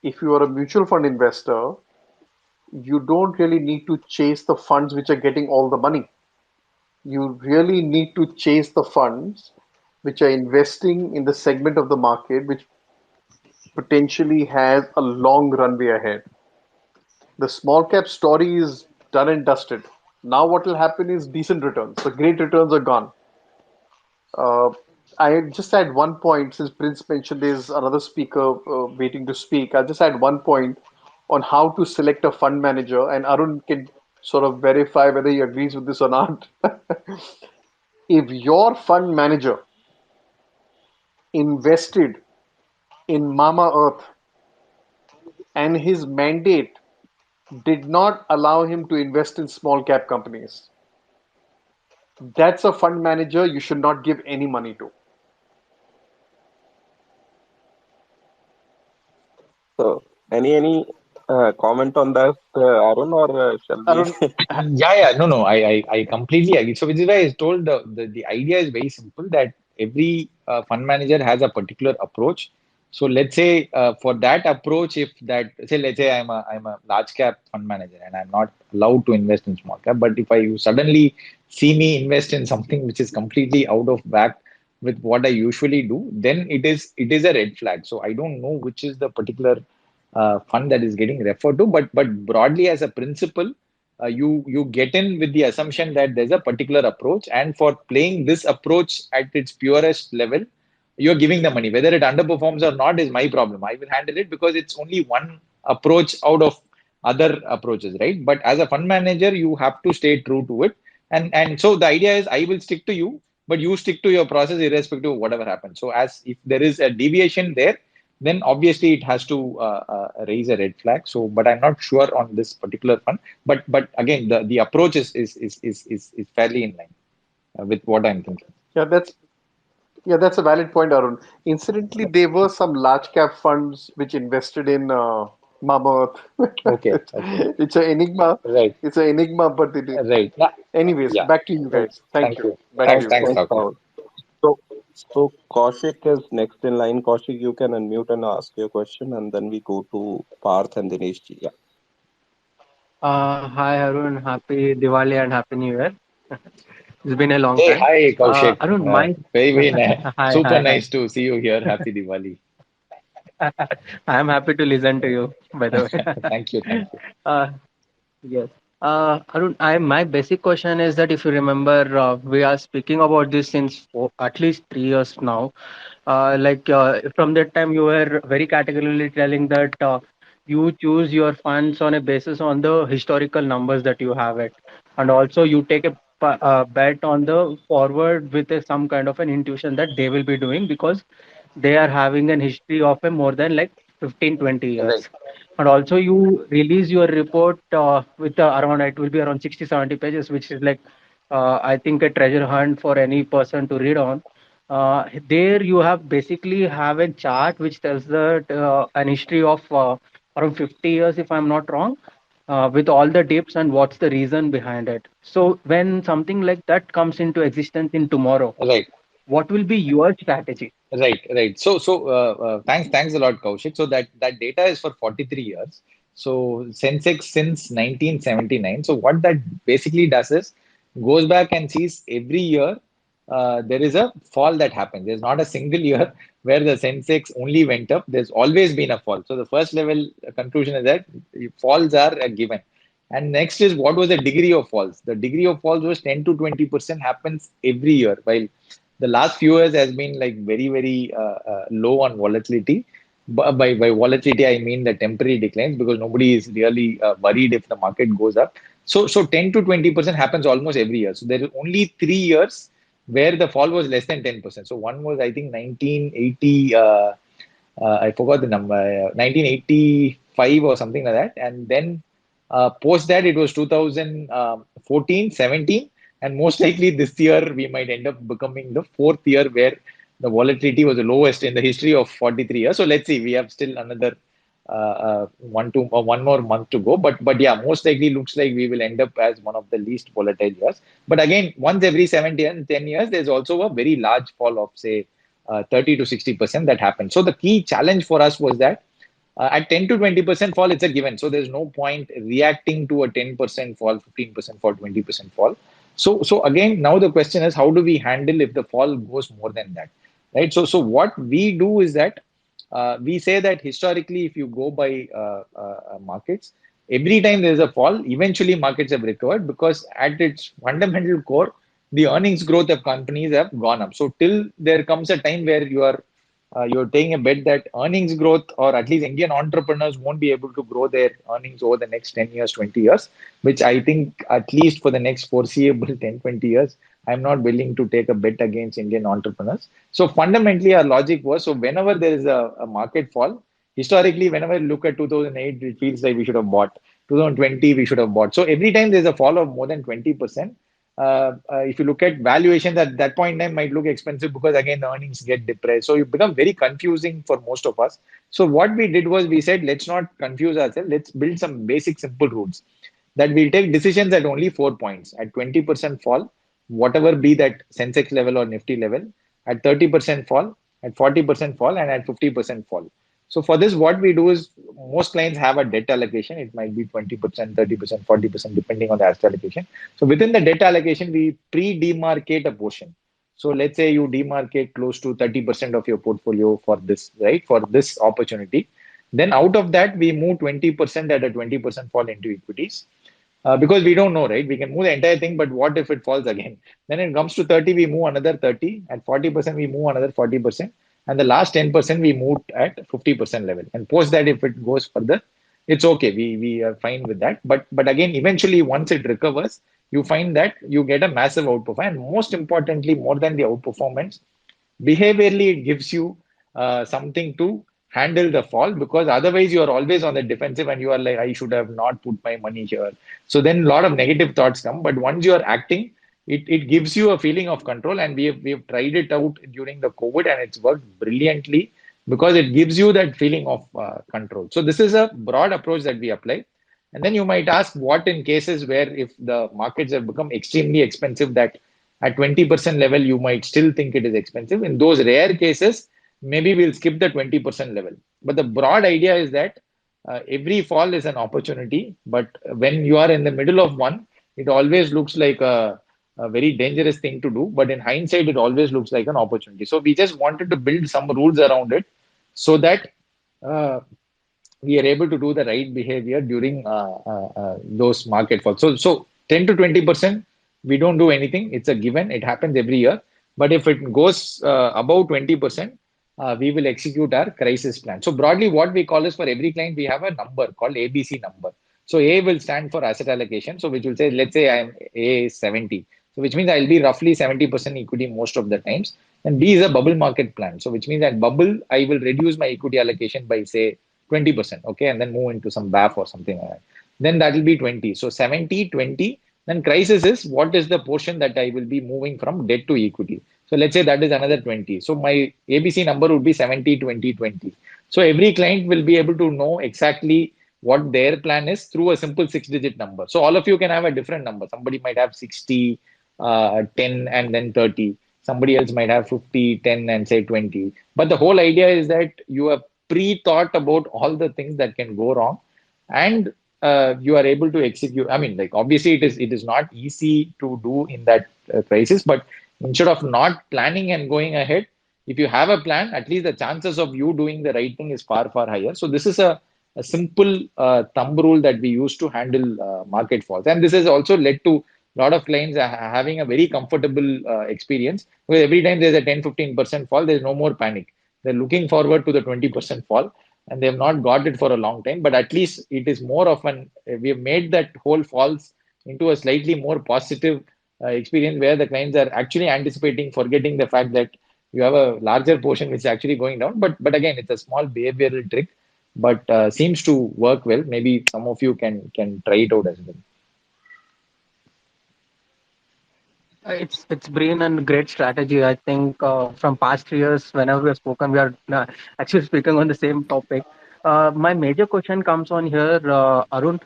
If you are a mutual fund investor, you don't really need to chase the funds which are getting all the money. You really need to chase the funds which are investing in the segment of the market which potentially has a long runway ahead. The small cap story is done and dusted. Now, what will happen is decent returns. The great returns are gone. Uh, I just add one point since Prince mentioned there's another speaker waiting to speak. I'll just add one point on how to select a fund manager, and Arun can sort of verify whether he agrees with this or not. If your fund manager invested in Mama Earth and his mandate did not allow him to invest in small cap companies, that's a fund manager you should not give any money to. So, any comment on that, Arun, or shall we? Arun, Yeah, yeah, no, no, I completely agree. So, which is why I told the idea is very simple that every fund manager has a particular approach. So, let's say for that approach, if that, say, let's say I'm a large cap fund manager and I'm not allowed to invest in small cap, but if I suddenly see me invest in something which is completely out of whack with what I usually do, then it is a red flag. So, I don't know which is the particular fund that is getting referred to, but broadly as a principle you get in with the assumption that there's a particular approach, and for playing this approach at its purest level, you're giving the money. Whether it underperforms or not is my problem. I will handle it because it's only one approach out of other approaches, right? But as a fund manager, you have to stay true to it. And so the idea is I will stick to you, but you stick to your process irrespective of whatever happens. So as if there is a deviation there, then obviously it has to raise a red flag. So, but I'm not sure on this particular fund. But again, the approach is fairly in line with what I'm thinking. yeah, that's a valid point, Arun. Incidentally, there were some large cap funds which invested in Mama Okay, Earth. okay, It's an enigma. right, It's an enigma, but they did. right. Yeah, Anyways, yeah. back to you So guys. Thank thank you. you, Back to thanks, Thanks, you. thanks, thanks, Rahul. Rahul. So, so Kaushik is next in line. Kaushik, you can unmute and ask your question, and then we go to Parth and Dinesh ji. Yeah. Hi Arun, happy Diwali and happy New Year. It's been a long Hey, time. hi, Kaushik. Arun, my Very nice. hi, Super hi, hi. nice to see you here. Happy Diwali. I am happy to listen to you, by the way. Thank you, thank you. uh, yes. Arun, my basic question is that if you remember, we are speaking about this since at least 3 years now. From that time, you were very categorically telling that you choose your funds on a basis on the historical numbers that you have it, and also you take a bet on the forward with some kind of an intuition that they will be doing, because they are having an history of a more than like 15-20 years. Right. And also you release your report with around, it will be around 60-70 pages, which is like I think a treasure hunt for any person to read on. There you have basically have a chart which tells that an history of around 50 years, if I'm not wrong, with all the dips and what's the reason behind it. So when something like that comes into existence in tomorrow, Right. what will be your strategy? Right, right. Thanks a lot, Kaushik. So that data is for 43 years. So Sensex since 1979. So what that basically does is goes back and sees every year there is a fall that happens. There's not a single year where the Sensex only went up. There's always been a fall. So the first level conclusion is that falls are a given. And next is what was the degree of falls? The degree of falls was 10 to 20% happens every year, while the last few years has been like very low on volatility. By volatility, I mean the temporary declines because nobody is really worried if the market goes up. So 10 to 20% happens almost every year. So there is only 3 years where the fall was less than 10%. So one was I think 1980. I forgot the number, 1985 or something like that. And then post that, it was 2014, 17. And most likely this year, we might end up becoming the fourth year where the volatility was the lowest in the history of 43 years. So let's see, we have still another 1 more month to go. But yeah, most likely looks like we will end up as one of the least volatile years. But again, once every 10 years, there's also a very large fall of, say, 30 to 60% that happens. So the key challenge for us was that at 10 to 20% fall, it's a given. So there's no point reacting to a 10% fall, 15% fall, 20% fall. So again, now the question is, how do we handle if the fall goes more than that, right? So what we do is that we say that historically, if you go by markets, every time there is a fall, eventually markets have recovered because at its fundamental core, the earnings growth of companies have gone up. So till there comes a time where you're taking a bet that earnings growth, or at least Indian entrepreneurs won't be able to grow their earnings over the next 10 years, 20 years, which I think at least for the next foreseeable 10, 20 years, I'm not willing to take a bet against Indian entrepreneurs. So fundamentally, our logic was, so whenever there is a market fall, historically, whenever I look at 2008, it feels like we should have bought. 2020, we should have bought. So every time there's a fall of more than 20%, if you look at valuations at that point in time might look expensive because again the earnings get depressed. So it become very confusing for most of us. So what we did was we said, let's not confuse ourselves. Let's build some basic simple rules that we'll take decisions at only 4 points. At 20% fall, whatever be that Sensex level or Nifty level, at 30% fall, at 40% fall, and at 50% fall. So for this, what we do is most clients have a debt allocation. It might be 20%, 30%, 40%, depending on the asset allocation. So within the debt allocation, we pre-demarcate a portion. So let's say you demarcate close to 30% of your portfolio for this, right? For this opportunity. Then out of that, we move 20% at a 20% fall into equities. Because we don't know, right? We can move the entire thing, but what if it falls again? Then it comes to 30, we move another 30. At 40%, we move another 40%. And the last 10%, we moved at 50% level. And post that, if it goes further, it's okay. We are fine with that. But again, eventually, once it recovers, you find that you get a massive outperformance. And most importantly, more than the outperformance, behaviorally, it gives you something to handle the fall, because otherwise you are always on the defensive and you are like, I should have not put my money here. So then a lot of negative thoughts come. But once you are acting, it gives you a feeling of control. And we have tried it out during the COVID and it's worked brilliantly because it gives you that feeling of control. So this is a broad approach that we apply. And then you might ask, what in cases where if the markets have become extremely expensive, that at 20% level, you might still think it is expensive. In those rare cases, maybe we'll skip the 20% level. But the broad idea is that every fall is an opportunity. But when you are in the middle of one, it always looks like a very dangerous thing to do. But in hindsight, it always looks like an opportunity. So we just wanted to build some rules around it so that uh, we are able to do the right behavior during those market falls. So 10 to 20%, we don't do anything. It's a given. It happens every year. But if it goes above 20%, we will execute our crisis plan. So broadly, what we call is, for every client, we have a number called ABC number. So A will stand for asset allocation. So which will say, let's say I'm A is 70. So which means I'll be roughly 70% equity most of the times. And B is a bubble market plan. So which means at bubble, I will reduce my equity allocation by say 20%, okay, and then move into some BAF or something like that. Then that will be 20. So 70, 20. Then crisis is what is the portion that I will be moving from debt to equity. So let's say that is another 20. So my ABC number would be 70, 20, 20. So every client will be able to know exactly what their plan is through a simple 6-digit number. So all of you can have a different number. Somebody might have 60, 10, and then 30. Somebody else might have 50, 10, and say 20. But the whole idea is that you have pre-thought about all the things that can go wrong, and you are able to execute. I mean, like obviously it is not easy to do in that crisis, but instead of not planning and going ahead, if you have a plan, at least the chances of you doing the right thing is far, far higher. So this is a simple thumb rule that we use to handle market falls. And this has also led to a lot of clients having a very comfortable experience, because every time there's a 10-15% fall, there's no more panic. They're looking forward to the 20% fall, and they have not got it for a long time. But at least it is more of we have made that whole falls into a slightly more positive experience, where the clients are actually anticipating, forgetting the fact that you have a larger portion which is actually going down. But again, it's a small behavioral trick, but seems to work well. Maybe some of you can try it out as well. It's been a great strategy. I think from past 3 years, whenever we have spoken, we are actually speaking on the same topic. My major question comes on here, Arun.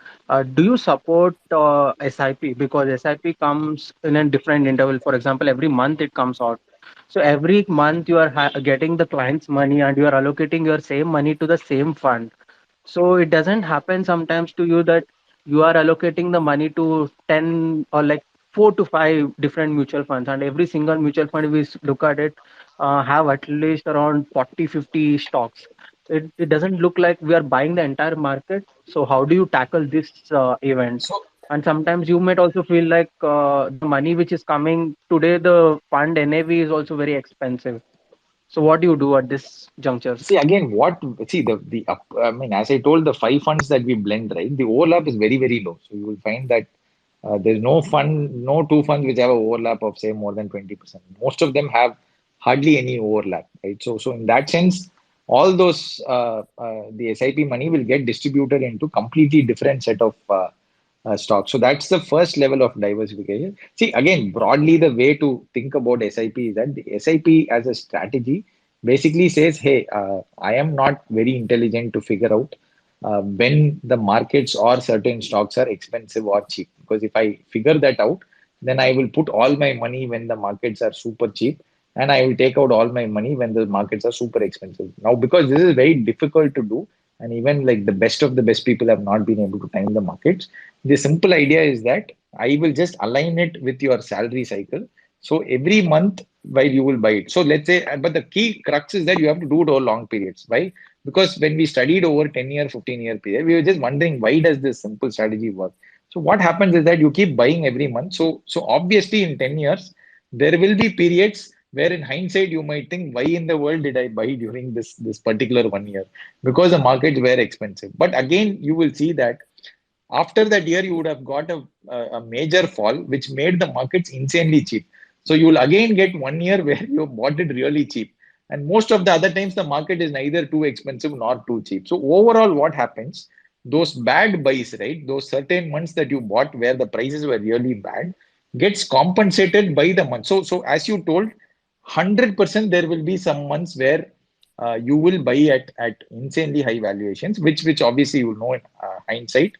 Do you support SIP? Because SIP comes in a different interval. For example, every month it comes out. So every month you are getting the client's money and you are allocating your same money to the same fund. So it doesn't happen sometimes to you that you are allocating the money to 10 or like 4 to 5 different mutual funds, and every single mutual fund we look at it have at least around 40, 50 stocks. It doesn't look like we are buying the entire market. So how do you tackle this event? So And sometimes you might also feel like the money which is coming today, the fund NAV is also very expensive. So what do you do at this juncture? see again, I mean, as I told, the 5 funds that we blend, right? The overlap is very, very low. So you will find that there's no 2 funds which have an overlap of say more than 20%. Most of them have hardly any overlap, right? So in that sense, all those the SIP money will get distributed into completely different set of stocks. So that's the first level of diversification. See, again, broadly, the way to think about SIP is that the SIP as a strategy basically says, hey, I am not very intelligent to figure out when the markets or certain stocks are expensive or cheap. Because if I figure that out, then I will put all my money when the markets are super cheap, and I will take out all my money when the markets are super expensive. Now, because this is very difficult to do, and even like the best of the best people have not been able to time the markets, the simple idea is that I will just align it with your salary cycle. So every month, while you will buy it. So let's say, but the key crux is that you have to do it over long periods. Why? Because when we studied over 10-year, 15-year period, we were just wondering, why does this simple strategy work? So what happens is that you keep buying every month. So obviously in 10 years, there will be periods where in hindsight you might think, why in the world did I buy during this particular 1 year? Because the markets were expensive. But again, you will see that after that year, you would have got a major fall, which made the markets insanely cheap. So you will again get 1 year where you bought it really cheap. And most of the other times, the market is neither too expensive nor too cheap. So overall, what happens? Those bad buys, right? Those certain months that you bought where the prices were really bad, gets compensated by the month. So as you told, 100% there will be some months where you will buy at insanely high valuations, which obviously you know in hindsight.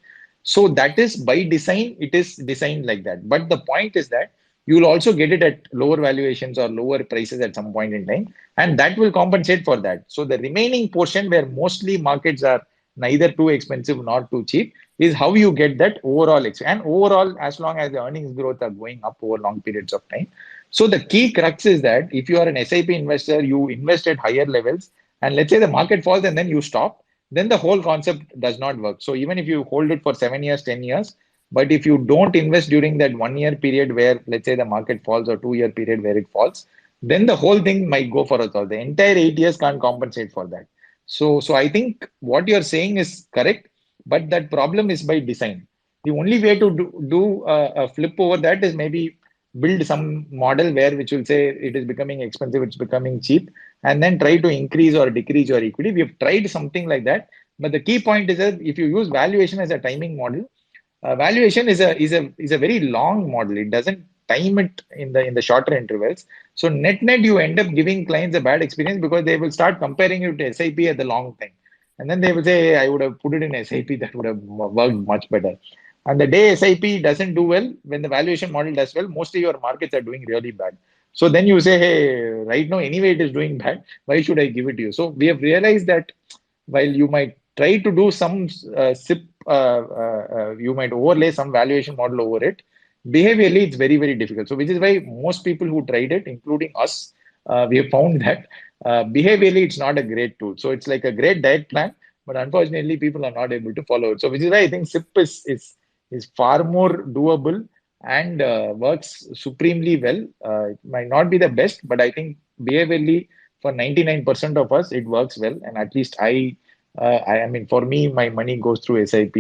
So that is by design, it is designed like that. But the point is that you will also get it at lower valuations or lower prices at some point in time, and that will compensate for that. So the remaining portion where mostly markets are neither too expensive nor too cheap is how you get that overall. And overall, as long as the earnings growth are going up over long periods of time. So the key crux is that if you are an SIP investor, you invest at higher levels, and let's say the market falls and then you stop, then the whole concept does not work. So even if you hold it for 7 years, 10 years, but if you don't invest during that 1 year period where, let's say, the market falls, or 2 year period where it falls, then the whole thing might go for a toss. The entire 8 years can't compensate for that. So I think what you're saying is correct, but that problem is by design. The only way to do a flip over that is maybe build some model where which will say it is becoming expensive, it's becoming cheap, and then try to increase or decrease your equity. We have tried something like that, but the key point is that if you use valuation as a timing model, valuation is a very long model. It doesn't time it in the shorter intervals. So net you end up giving clients a bad experience because they will start comparing you to SIP at the long time, and then they will say, "Hey, I would have put it in SIP. That would have worked much better." And the day SIP doesn't do well, when the valuation model does well, mostly your markets are doing really bad. So then you say, "Hey, right now anyway it is doing bad. Why should I give it to you?" So we have realized that while you might try to do some SIP, you might overlay some valuation model over it. Behaviorally, it's very, very difficult. So, which is why most people who tried it, including us, we have found that behaviorally it's not a great tool. So, it's like a great diet plan, but unfortunately, people are not able to follow it. So, which is why I think SIP is far more doable and works supremely well. It might not be the best, but I think behaviorally for 99% of us, it works well. And at least I mean, for me, my money goes through SIP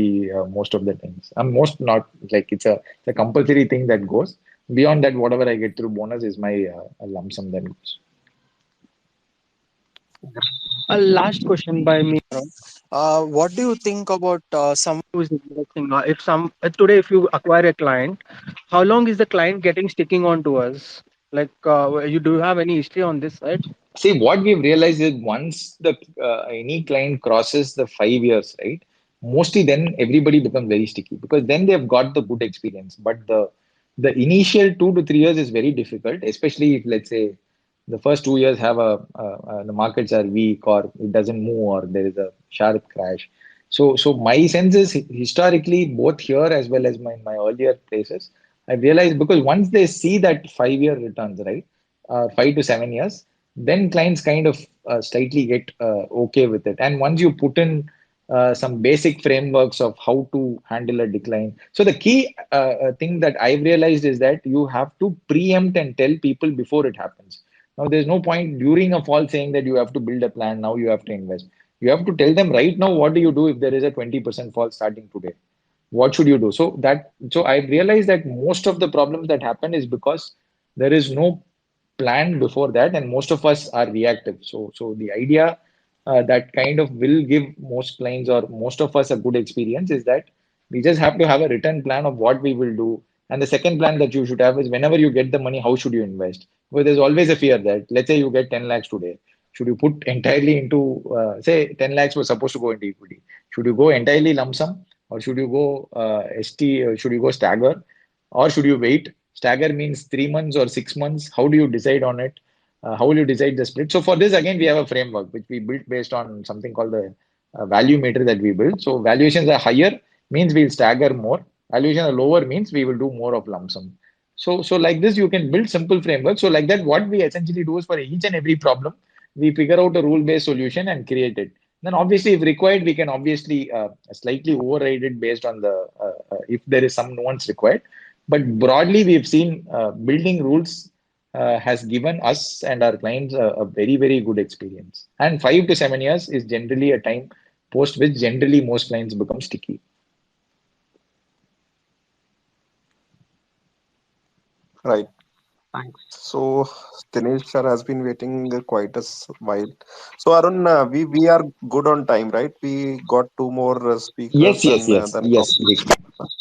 most of the times. I'm most not like it's a compulsory thing that goes. Beyond that, whatever I get through bonus is my lump sum that goes. A last question by me, Arun. What do you think about someone who is investing? If some today, if you acquire a client, how long is the client getting sticking on to us? Like, you do you have any history on this side? See, what we've realized is once the any client crosses the 5 years, right? Mostly then everybody becomes very sticky because then they've got the good experience. But the initial 2 to 3 years is very difficult, especially if let's say the first 2 years have the markets are weak or it doesn't move or there is a sharp crash. So my sense is historically both here as well as my earlier places, I realized because once they see that 5 year returns, right, 5 to 7 years, then clients kind of slightly get okay with it. And once you put in some basic frameworks of how to handle a decline. So the key thing that I've realized is that you have to preempt and tell people before it happens. Now, there's no point during a fall saying that you have to build a plan. Now you have to invest. You have to tell them right now, what do you do if there is a 20% fall starting today? What should you do? So I've realized that most of the problems that happen is because there is no plan before that, and most of us are reactive. So the idea that kind of will give most clients or most of us a good experience is that we just have to have a written plan of what we will do. And the second plan that you should have is whenever you get the money, how should you invest? Because there's always a fear that let's say you get 10 lakhs today. Should you put entirely into, say, 10 lakhs was supposed to go into equity? Should you go entirely lump sum or should you go ST, or should you go stagger or should you wait? Stagger means 3 months or 6 months. How do you decide on it? How will you decide the split? So for this, again, we have a framework which we built based on something called the value meter that we built. So valuations are higher means we'll stagger more. Valuation are lower means we will do more of lump sum. So like this, you can build simple framework. So like that, what we essentially do is for each and every problem, we figure out a rule-based solution and create it. Then obviously, if required, we can obviously slightly override it based on the if there is some nuance required. But broadly, we've seen building rules has given us and our clients a very, very good experience. And 5 to 7 years is generally a time post which generally most clients become sticky. Right. So Dinesh sir has been waiting quite while. So Arun, we are good on time, right? We got two more speakers Yes, yes, and yes, then yes.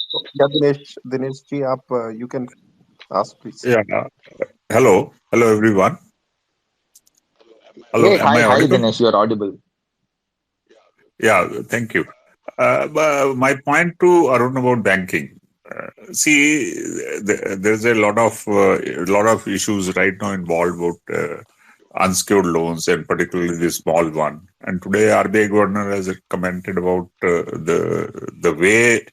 so, yeah, Dinesh ji, you can ask please. Yeah. Hello, everyone. Hello, Hey, am I hi, audible? Dinesh, you're audible. Yeah, thank you. My point to Arun about banking. See, there's a lot of issues right now involved with unsecured loans and particularly the small one. And today, RBI governor has commented about the way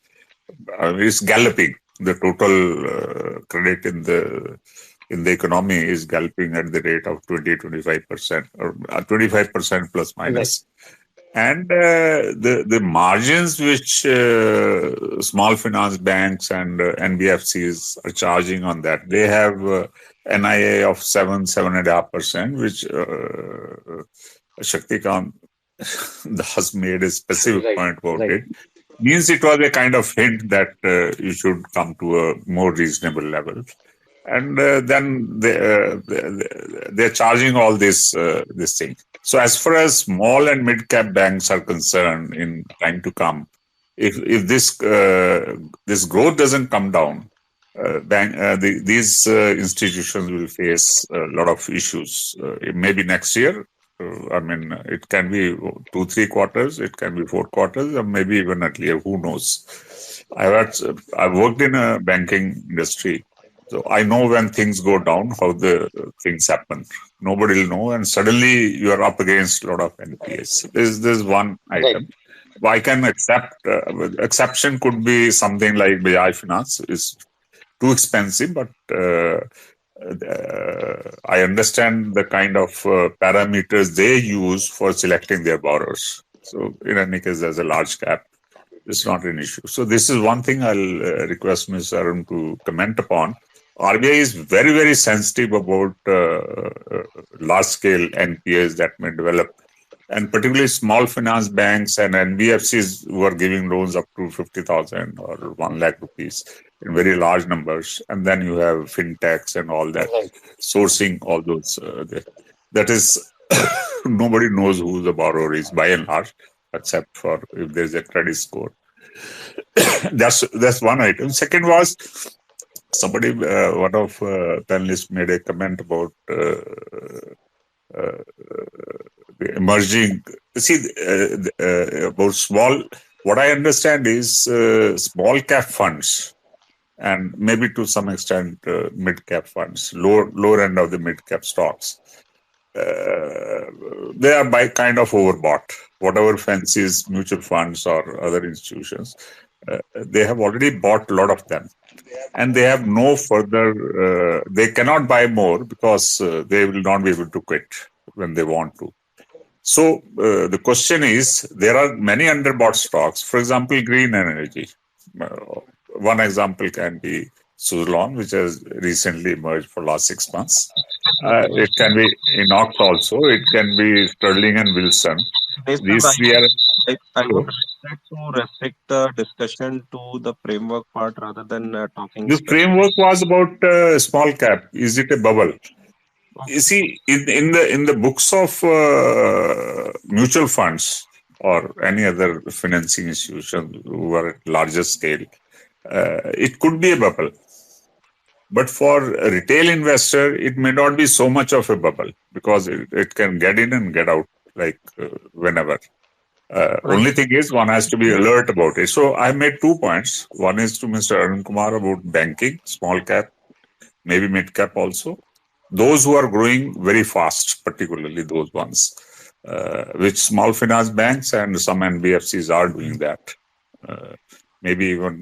it's galloping. The total credit in the economy is galloping at the rate of 20-25% or 25% plus Right. minus. And the margins which small finance banks and NBFCs are charging on that, they have NIA of 7.5%, which Shaktikant Das made a specific Right, point about right. it. Means it was a kind of hint that you should come to a more reasonable level. and then they're charging all this thing. So as far as small and mid cap banks are concerned, in time to come, if this growth doesn't come down, these institutions will face a lot of issues. Maybe next year. I mean, it can be 2-3 quarters, it can be 4 quarters, or maybe even earlier. Who knows? I've worked in a banking industry, so I know when things go down, how the things happen. Nobody will know, and suddenly you are up against a lot of NPAs. There's one Right. item. I can accept. Exception could be something like Bajaj Finance is too expensive, but I understand the kind of parameters they use for selecting their borrowers. So in any case, there's a large cap. It's not an issue. So this is one thing I'll request Ms. Arun to comment upon. RBI is very, very sensitive about large-scale NPAs that may develop, and particularly small finance banks and NBFCs who are giving loans up to 50,000 or 1 lakh rupees in very large numbers. And then you have fintechs and all that sourcing all those. That is, nobody knows who the borrower is by and large, except for if there's a credit score. That's one item. Second was somebody, one of panelists made a comment about the emerging. See, about small. What I understand is small cap funds, and maybe to some extent mid cap funds, lower end of the mid cap stocks. They are by kind of overbought. Whatever fancies mutual funds or other institutions, they have already bought a lot of them, and they have no further. They cannot buy more because they will not be able to quit when they want to. So the question is, there are many underbought stocks. For example, green energy. One example can be Suzlon, which has recently emerged for last 6 months. It can be Inox also. It can be Sterling and Wilson. Mr. These three are. I would like to restrict the discussion to the framework part rather than talking The specific. framework was about small cap. Is it a bubble? You see, in the books of mutual funds or any other financing institution who are at larger scale, it could be a bubble. But for a retail investor, it may not be so much of a bubble because it can get in and get out like whenever. Only thing is one has to be alert about it. So I made 2 points. One is to Mr. Arun Kumar about banking, small cap, maybe mid cap also. Those who are growing very fast, particularly those ones, which small finance banks and some NBFCs are doing that. Maybe even,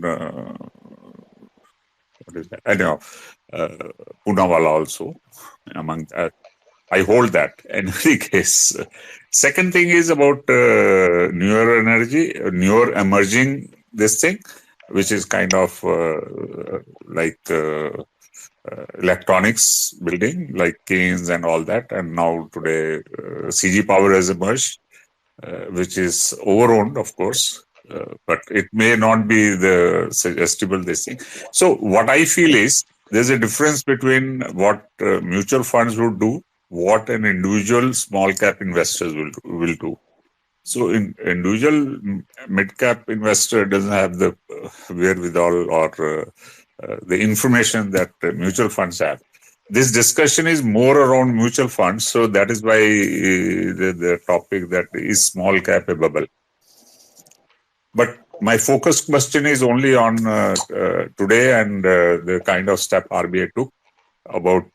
what is that? I know, Poonawalla also among that. I hold that in any case. Second thing is about newer energy, newer emerging this thing, which is kind of like electronics building, like Keynes and all that. And now today, CG Power has emerged, which is overowned, of course. But it may not be the suggestible this thing. So what I feel is there's a difference between what mutual funds would do, what an individual small cap investors will do. So individual mid cap investor doesn't have the wherewithal or the information that mutual funds have. This discussion is more around mutual funds, so that is why the topic that is small cap a bubble. But my focus question is only on today and the kind of step RBI took about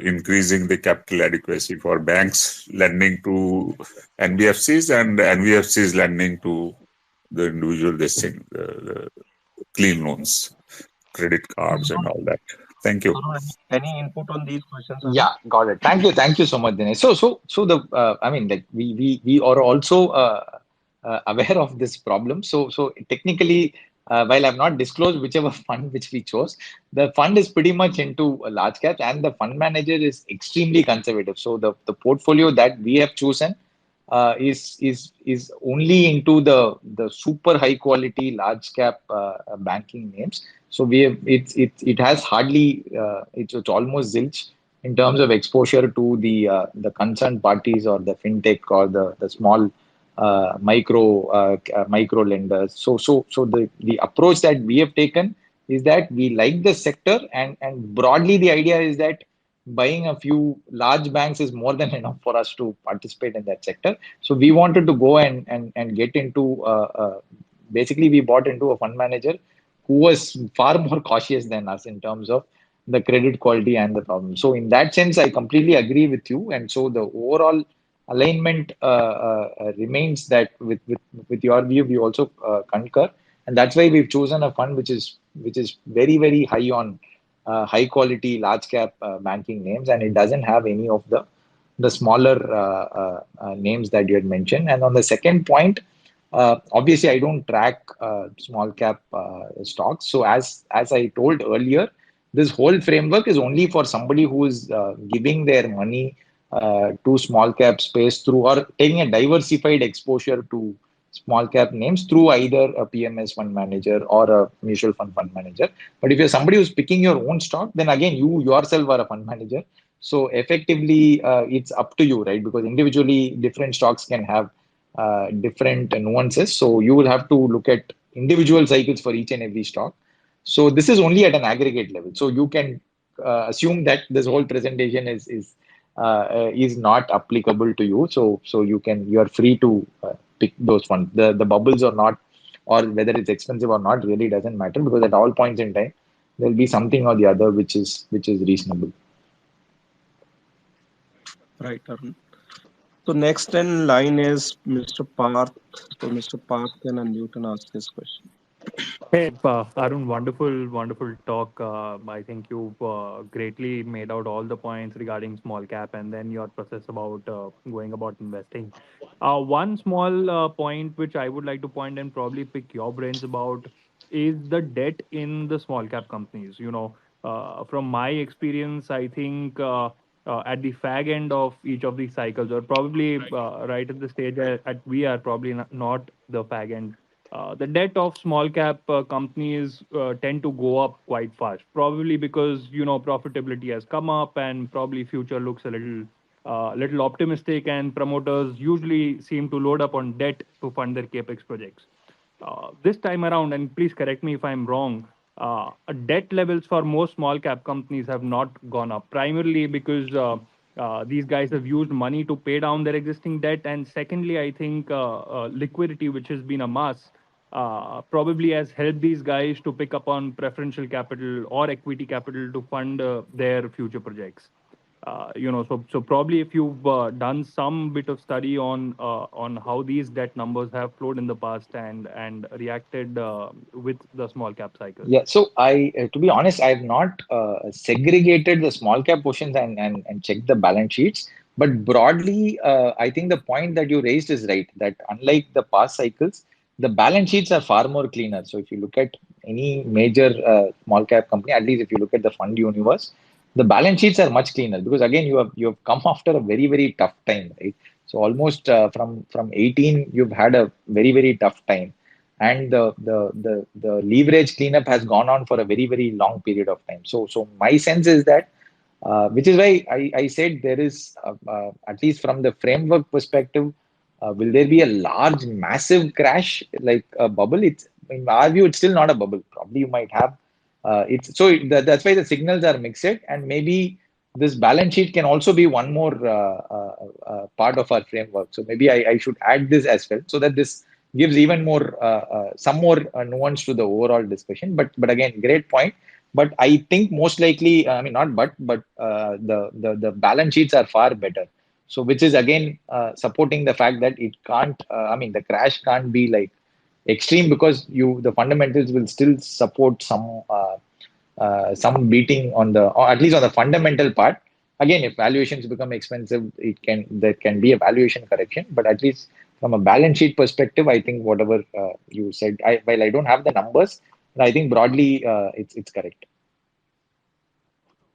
increasing the capital adequacy for banks lending to NBFCs and NBFCs lending to the individual the clean loans, credit cards and all that. Thank you. Any input on these questions? Yeah, got it. Thank you so much, Dinesh. So the I mean, like we are also aware of this problem. So technically, while I've not disclosed whichever fund which we chose, the fund is pretty much into a large cap, and the fund manager is extremely conservative. So the portfolio that we have chosen is only into the super high quality large cap banking names, So we have it has hardly it's almost zilch in terms of exposure to the concerned parties or the fintech or the small micro lenders. So the approach that we have taken is that we like the sector, and broadly the idea is that buying a few large banks is more than enough for us to participate in that sector. So we wanted to go and get into basically we bought into a fund manager who was far more cautious than us in terms of the credit quality and the problem. So in that sense, I completely agree with you. And so the overall alignment remains that with your view, we also concur, and that's why we've chosen a fund which is very very high on high quality large cap banking names, and it doesn't have any of the smaller names that you had mentioned. And on the second point, obviously, I don't track small cap stocks. So as I told earlier, this whole framework is only for somebody who is giving their money to small cap space through or taking a diversified exposure to small cap names through either a PMS fund manager or a mutual fund manager. But if you're somebody who's picking your own stock, then again you yourself are a fund manager. So effectively, it's up to you, right? Because individually, different stocks can have different nuances. So you will have to look at individual cycles for each and every stock. So this is only at an aggregate level. So you can assume that this whole presentation is not applicable to you. So you are free to pick those funds. The bubbles or not, or whether it's expensive or not, really doesn't matter, because at all points in time there'll be something or the other which is reasonable. Right, Arun. So next in line is Mr. Parth. So Mr. Parth can unmute and ask his question. Hey, Arun, wonderful, wonderful talk. I think you've greatly made out all the points regarding small cap and then your process about going about investing. One small point which I would like to point and probably pick your brains about is the debt in the small cap companies. From my experience, I think at the fag end of each of these cycles, or probably right at the stage at we are probably not the fag end, the debt of small cap companies tend to go up quite fast, probably because profitability has come up and probably future looks a little optimistic, and promoters usually seem to load up on debt to fund their capex projects. This time around, and please correct me if I'm wrong, debt levels for most small cap companies have not gone up, primarily because these guys have used money to pay down their existing debt. And secondly, I think liquidity, which has been a must, probably has helped these guys to pick up on preferential capital or equity capital to fund their future projects. So probably if you've done some bit of study on how these debt numbers have flowed in the past and reacted with the small cap cycles. Yeah, so to be honest, I have not segregated the small cap portions and checked the balance sheets. But broadly, I think the point that you raised is right, that unlike the past cycles, the balance sheets are far more cleaner. So if you look at any major small cap company, at least if you look at the fund universe, the balance sheets are much cleaner, because again, you have come after a very very tough time, right? So almost from 18, you've had a very very tough time, and the leverage cleanup has gone on for a very very long period of time. So my sense is that, which is why I said there is at least from the framework perspective, will there be a large massive crash like a bubble? It's, in our view, it's still not a bubble. Probably you might have that's why the signals are mixed, and maybe this balance sheet can also be one more part of our framework. So maybe I should add this as well, so that this gives even more some more nuance to the overall discussion. But again, great point. But I think most likely, I mean, not but the balance sheets are far better. So which is again supporting the fact that it can't. I mean, the crash can't be like extreme, because the fundamentals will still support some beating on the, or at least on the fundamental part. Again, if valuations become expensive, there can be a valuation correction, but at least from a balance sheet perspective, I think whatever you said, while I don't have the numbers, but I think broadly it's correct.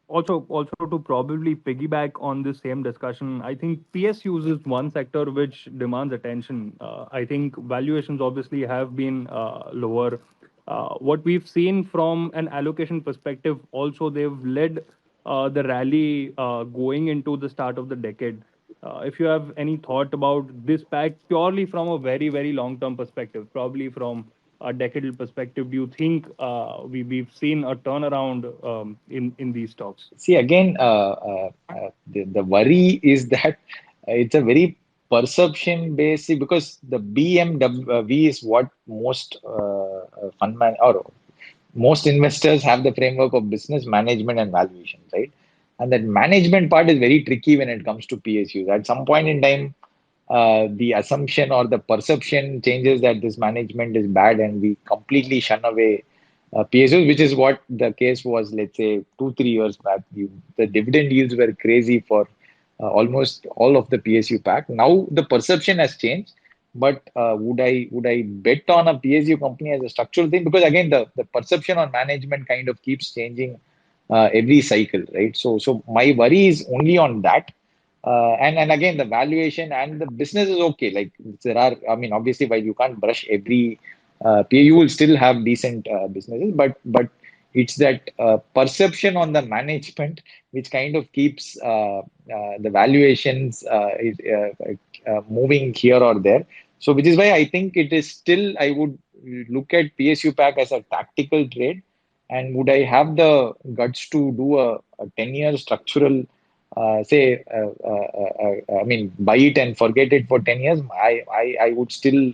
Also to probably piggyback on the same discussion, I think PSUs is one sector which demands attention. I think valuations obviously have been lower. What we've seen from an allocation perspective, also they've led the rally going into the start of the decade. If you have any thought about this pack purely from a very, very long term perspective, probably from a decadal perspective, do you think we've seen a turnaround in these stocks? See, again, the worry is that it's a very perception based because the BMW is what most fund man or most investors have the framework of business management and valuation, right? And that management part is very tricky when it comes to PSUs. At some point in time, the assumption or the perception changes that this management is bad, and we completely shun away PSUs, which is what the case was, let's say, 2, 3 years back. The dividend yields were crazy for almost all of the PSU pack. Now the perception has changed, but would I bet on a PSU company as a structural thing? Because again, the perception on management kind of keeps changing every cycle, right? So my worry is only on that. And again, the valuation and the business is okay. Like there are, I mean, obviously, while you can't brush every peer, you will still have decent businesses, but it's that perception on the management which kind of keeps the valuations moving here or there. So, which is why I think it is still, I would look at PSU pack as a tactical trade. And would I have the guts to do a 10-year structural, I mean, buy it and forget it for 10 years? I would still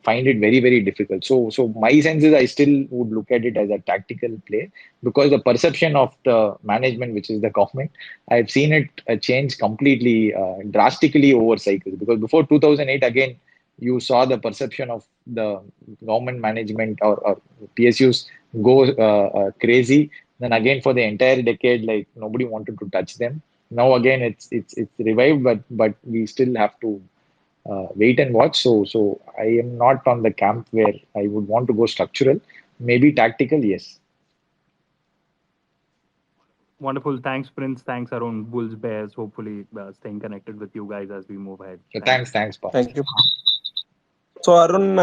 find it very, very difficult. So my sense is I still would look at it as a tactical play because the perception of the management, which is the government, I've seen it change completely, drastically over cycles. Because before 2008, again, you saw the perception of the government management or PSUs go crazy. Then again, for the entire decade, like nobody wanted to touch them. Now again, it's revived, but we still have to wait and watch. So I am not on the camp where I would want to go structural. Maybe tactical, yes. Wonderful. Thanks, Prince. Thanks, Arun. Bulls, Bears. Hopefully, staying connected with you guys as we move ahead. So Thanks. thanks, Paul. Thank you. So, Arun,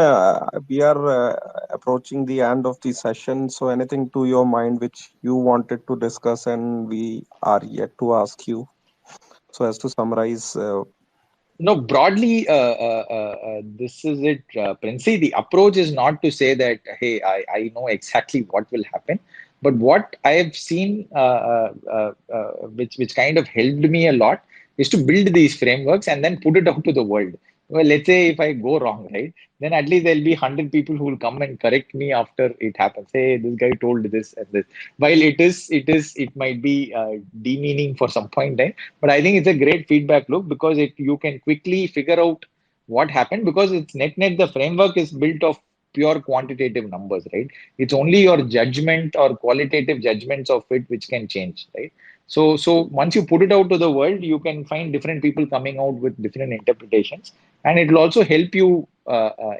we are approaching the end of the session. So, anything to your mind which you wanted to discuss and we are yet to ask you? So, as to summarize, No, broadly, this is it, Princey. The approach is not to say that, hey, I know exactly what will happen. But what I have seen, which kind of helped me a lot, is to build these frameworks and then put it out to the world. Well, let's say if I go wrong, right, then at least there'll be 100 people who will come and correct me after it happens. Hey, this guy told this and this. While it might be demeaning for some point in time, but I think it's a great feedback loop because you can quickly figure out what happened because it's net the framework is built of pure quantitative numbers, right? It's only your judgment or qualitative judgments of it which can change, right? So once you put it out to the world, you can find different people coming out with different interpretations, and it will also help you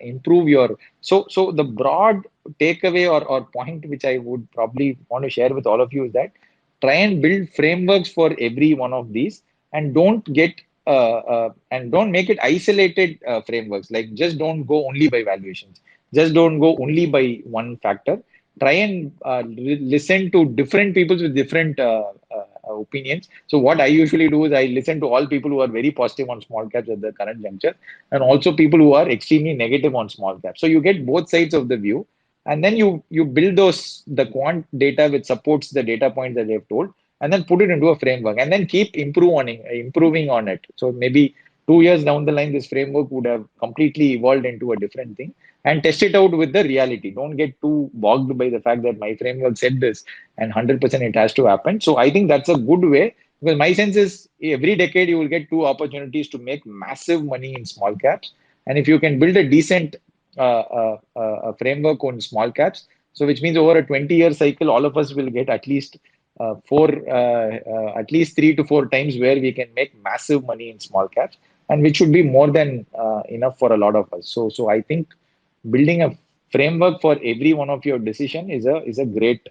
improve your. So the broad takeaway or point which I would probably want to share with all of you is that try and build frameworks for every one of these and don't make it isolated frameworks, like just don't go only by valuations, just don't go only by one factor. Try and listen to different people with different opinions. So what I usually do is I listen to all people who are very positive on small caps at the current juncture, and also people who are extremely negative on small caps. So you get both sides of the view, and then you build the quant data which supports the data points that they've told, and then put it into a framework, and then keep improving on it. So maybe 2 years down the line, this framework would have completely evolved into a different thing, and test it out with the reality. Don't get too bogged by the fact that my framework said this and 100% it has to happen. So I think that's a good way, because my sense is every decade you will get two opportunities to make massive money in small caps. And if you can build a decent framework on small caps, so which means over a 20-year cycle, all of us will get at least 3 to 4 times where we can make massive money in small caps, and which should be more than enough for a lot of us. So I think building a framework for every one of your decision is a great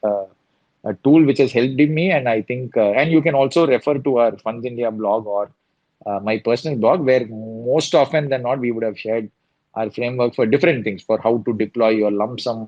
a tool which has helped me. And I think and you can also refer to our Funds India blog or my personal blog, where most often than not we would have shared our framework for different things, for how to deploy your lump sum